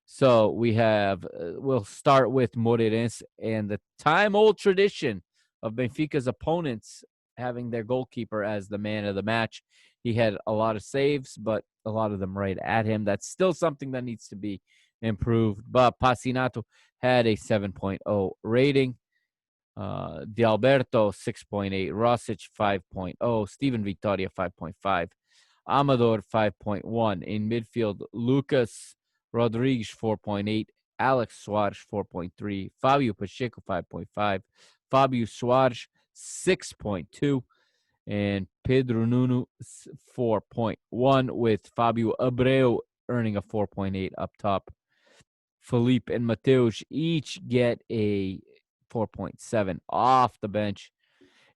So we have, we'll start with Moreirense and the time-old tradition of Benfica's opponents having their goalkeeper as the man of the match. He had a lot of saves, but a lot of them right at him. That's still something that needs to be improved. But Passinato had a 7.0 rating. Di Alberto, 6.8. Rosic, 5.0. Steven Victoria, 5.5. Amador, 5.1. In midfield, Lucas Rodrigues, 4.8. Alex Soares, 4.3. Fabio Pacheco, 5.5. Fabio Soares, 6.2. And Pedro Nuno, 4.1, with Fabio Abreu earning a 4.8 up top. Felipe and Mateus each get a 4.7 off the bench.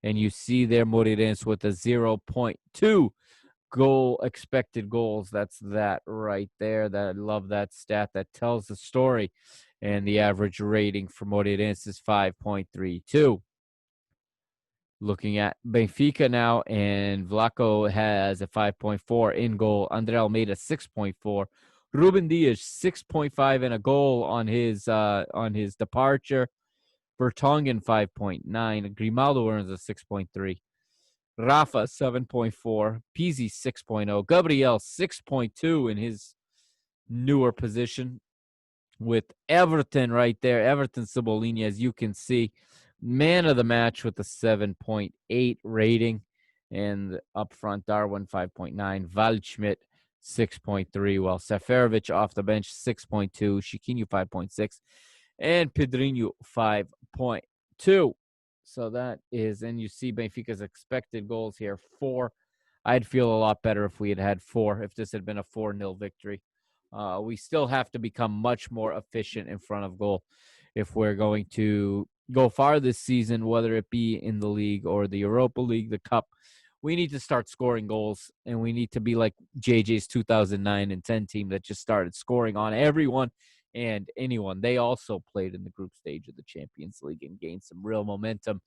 And you see there Moreirense with a 0.2 goal expected goals. That's that right there. That I love that stat. That tells the story. And the average rating for Moreirense is 5.32. Looking at Benfica now, and Vlaco has a 5.4 in goal. Andre Almeida 6.4. Ruben Dias 6.5 and a goal on his departure. Vertonghen 5.9. Grimaldo earns a 6.3. Rafa 7.4. Pizzi 6.0. Gabriel 6.2 in his newer position. With Everton right there, Everton Cebolinha, as you can see, man of the match with a 7.8 rating. And up front, Darwin 5.9, Waldschmidt 6.3, while Seferovic off the bench 6.2, Chiquinho 5.6, and Pedrinho 5.2. So that is, and you see Benfica's expected goals here, 4. I'd feel a lot better if we had had 4, if this had been a 4-0 victory. We still have to become much more efficient in front of goal if we're going to go far this season, whether it be in the league or the Europa League, the Cup. We need to start scoring goals, and we need to be like JJ's 2009 and 10 team that just started scoring on everyone and anyone. They also played in the group stage of the Champions League and gained some real momentum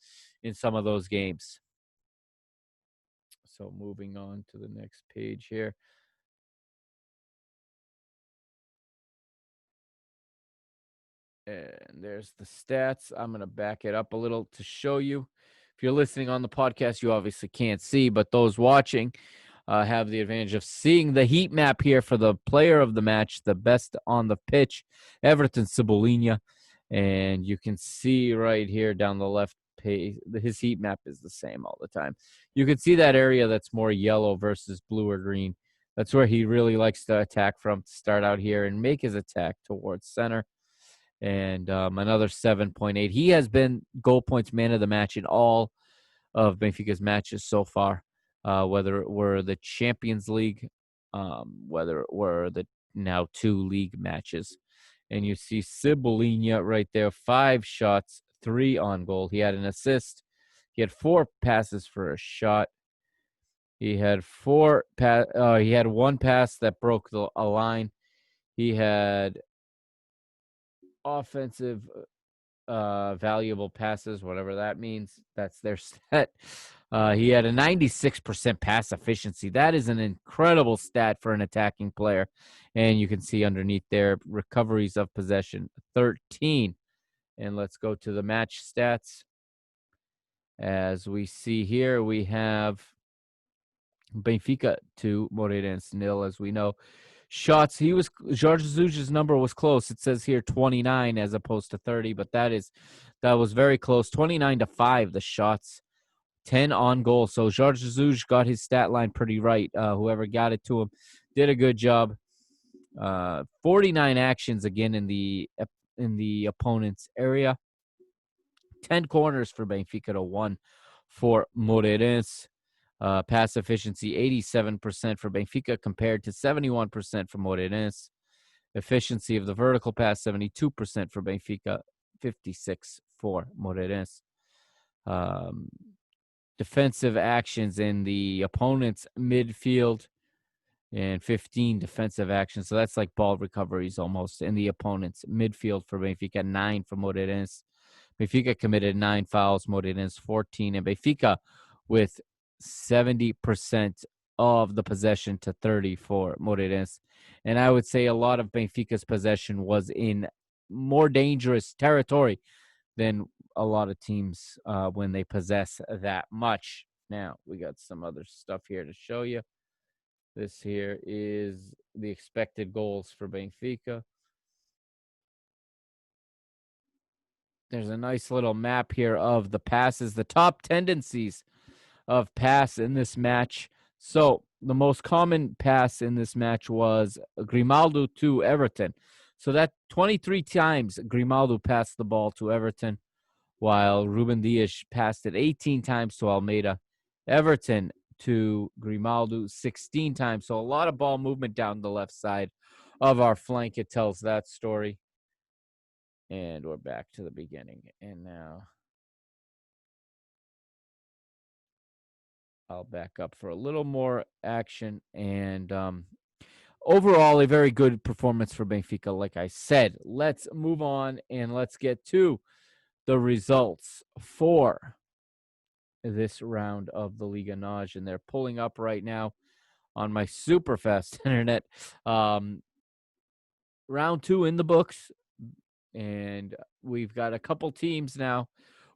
in some of those games. So moving on to the next page here. And there's the stats. I'm going to back it up a little to show you. If you're listening on the podcast, you obviously can't see, but those watching, have the advantage of seeing the heat map here for the player of the match, the best on the pitch, Everton Cebolinha. And you can see right here down the left page, his heat map is the same all the time. You can see that area that's more yellow versus blue or green. That's where he really likes to attack from, to start out here and make his attack towards center. And another 7.8. He has been goal points man of the match in all of Benfica's matches so far, whether it were the Champions League, whether it were the now 2 league matches. And you see Cebolinha right there, 5 shots, 3 on goal. He had an assist. He had 4 passes for a shot. He had 1 pass that broke a line. He had offensive valuable passes, whatever that means. That's their stat. He had a 96% pass efficiency. That is an incredible stat for an attacking player. And you can see underneath there, recoveries of possession, 13. And let's go to the match stats. As we see here, we have Benfica 2, Moreirense 0, as we know. Shots, Jorge Jesus' number was close. It says here 29 as opposed to 30, but that was very close. 29-5, the shots, 10 on goal. So Jorge Jesus got his stat line pretty right. Whoever got it to him did a good job. 49 actions again in the opponent's area. 10 corners for Benfica to 1 for Moreirense. Pass efficiency, 87% for Benfica compared to 71% for Moreirense. Efficiency of the vertical pass, 72% for Benfica, 56% for Moreirense. Defensive actions in the opponent's midfield and 15 defensive actions. So that's like ball recoveries almost in the opponent's midfield for Benfica, 9 for Moreirense. Benfica committed 9 fouls, Moreirense 14, and Benfica with 70% of the possession to 30 for Moreirense. And I would say a lot of Benfica's possession was in more dangerous territory than a lot of teams when they possess that much. Now, we got some other stuff here to show you. This here is the expected goals for Benfica. There's a nice little map here of the passes, the top tendencies of pass in this match. So the most common pass in this match was Grimaldo to Everton. So that 23 times Grimaldo passed the ball to Everton, while Ruben Dias passed it 18 times to Almeida. Everton to Grimaldo 16 times. So a lot of ball movement down the left side of our flank. It tells that story. And we're back to the beginning. And now I'll back up for a little more action. And overall, a very good performance for Benfica, like I said. Let's move on and let's get to the results for this round of the Liga NOS. And they're pulling up right now on my super fast internet. Round 2 in the books. And we've got a couple teams now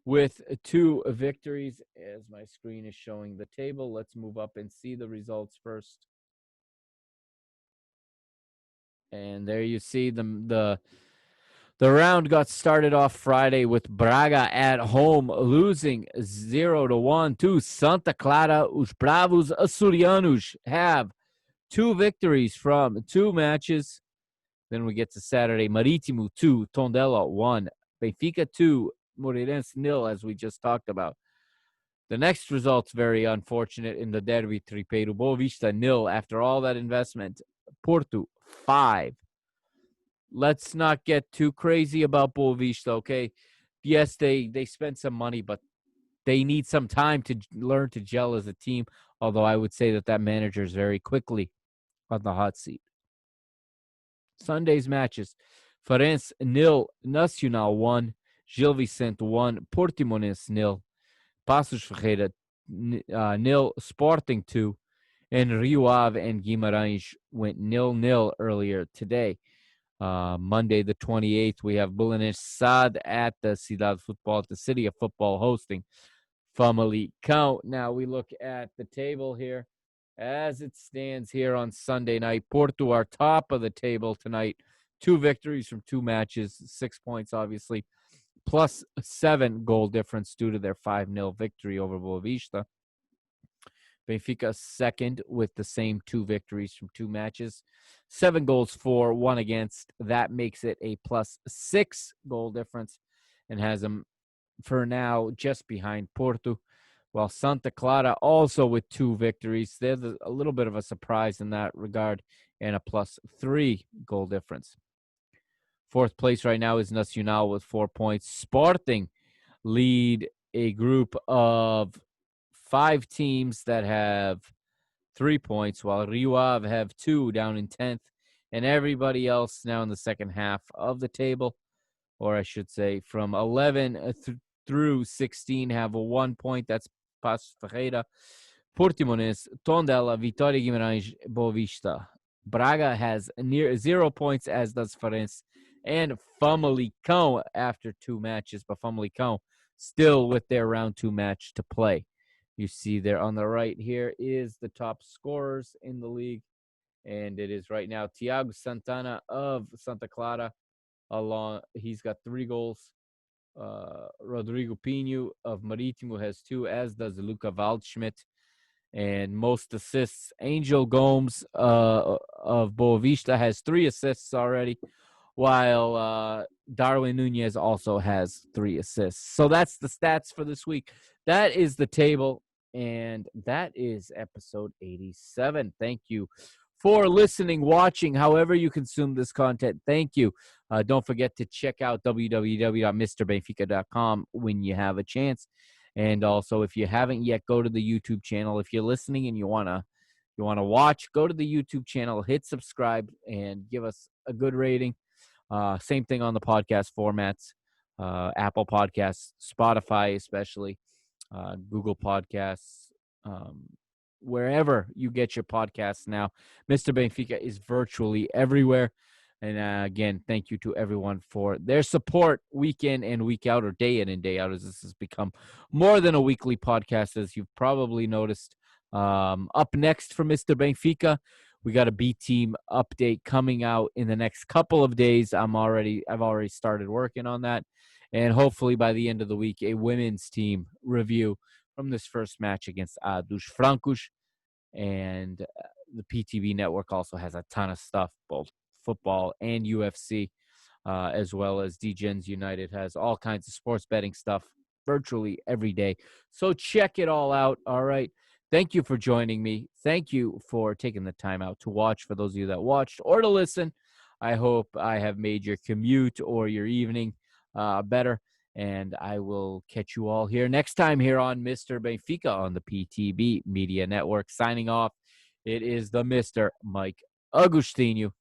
with 2 victories. As my screen is showing the table, let's move up and see the results first. And there you see the round got started off Friday with Braga at home losing 0-1 to Santa Clara. Os Bravos Açorianos have 2 victories from 2 matches. Then we get to Saturday, Marítimo 2, Tondela 1, Benfica 2, Moreirense 0, as we just talked about. The next result's very unfortunate in the derby, Tripeiro, Boa Vista 0. After all that investment, Porto 5. Let's not get too crazy about Boa Vista, okay? Yes, they spent some money, but they need some time to learn to gel as a team, although I would say that manager is very quickly on the hot seat. Sunday's matches, Farense 0, Nacional 1, Gil Vicente 1, Portimonense 0, Passos Ferreira 0, Sporting 2, and Rio Ave and Guimarães went 0-0 earlier today. Monday the 28th, we have Belenenses SAD at the Cidade Football, at the City of Football, hosting Famalicão. Now we look at the table here. As it stands here on Sunday night, Porto are top of the table tonight. 2 victories from 2 matches, 6 points, obviously, plus 7 goal difference due to their 5-0 victory over Boavista. Benfica second with the same 2 victories from 2 matches, 7 goals for, 1 against. That makes it a plus 6 goal difference and has them for now just behind Porto, while Santa Clara also with 2 victories. They're a little bit of a surprise in that regard and a plus 3 goal difference. 4th place right now is Nacional with 4 points. Sporting lead a group of 5 teams that have 3 points, while Rio Ave have 2 down in 10th, and everybody else now in the second half of the table, or I should say from 11 through 16 have a 1 point. That's Paços Ferreira, Portimonense, Tondela, Vitória Guimarães, Boavista. Braga has near 0 points, as does Farense, and Famalicão after 2 matches, but Famalicão still with their round 2 match to play. You see there on the right here is the top scorers in the league, and it is right now Thiago Santana of Santa Clara. He's got 3 goals. Rodrigo Pinho of Marítimo has 2, as does Luca Waldschmidt. And most assists, Angel Gomes of Boavista has 3 assists already, while Darwin Nunez also has 3 assists. So that's the stats for this week. That is the table, and that is episode 87. Thank you for listening, watching, however you consume this content. Thank you. Don't forget to check out www.mrbenfica.com when you have a chance. And also, if you haven't yet, go to the YouTube channel. If you're listening and you wanna watch, go to the YouTube channel, hit subscribe, and give us a good rating. Same thing on the podcast formats, Apple Podcasts, Spotify especially, Google Podcasts, wherever you get your podcasts now. Mr. Benfica is virtually everywhere. And again, thank you to everyone for their support week in and week out, or day in and day out, as this has become more than a weekly podcast, as you've probably noticed. Up next for Mr. Benfica, we got a B team update coming out in the next couple of days. I've already started working on that. And hopefully by the end of the week, a women's team review from this first match against Dos Francos. And the PTV network also has a ton of stuff, both football and UFC, as well as DGens United has all kinds of sports betting stuff virtually every day. So check it all out. All right. Thank you for joining me. Thank you for taking the time out to watch, for those of you that watched, or to listen. I hope I have made your commute or your evening better. And I will catch you all here next time here on Mr. Benfica on the PTB Media Network. Signing off, it is the Mr. Mike Agustinu,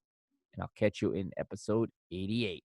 and I'll catch you in episode 88.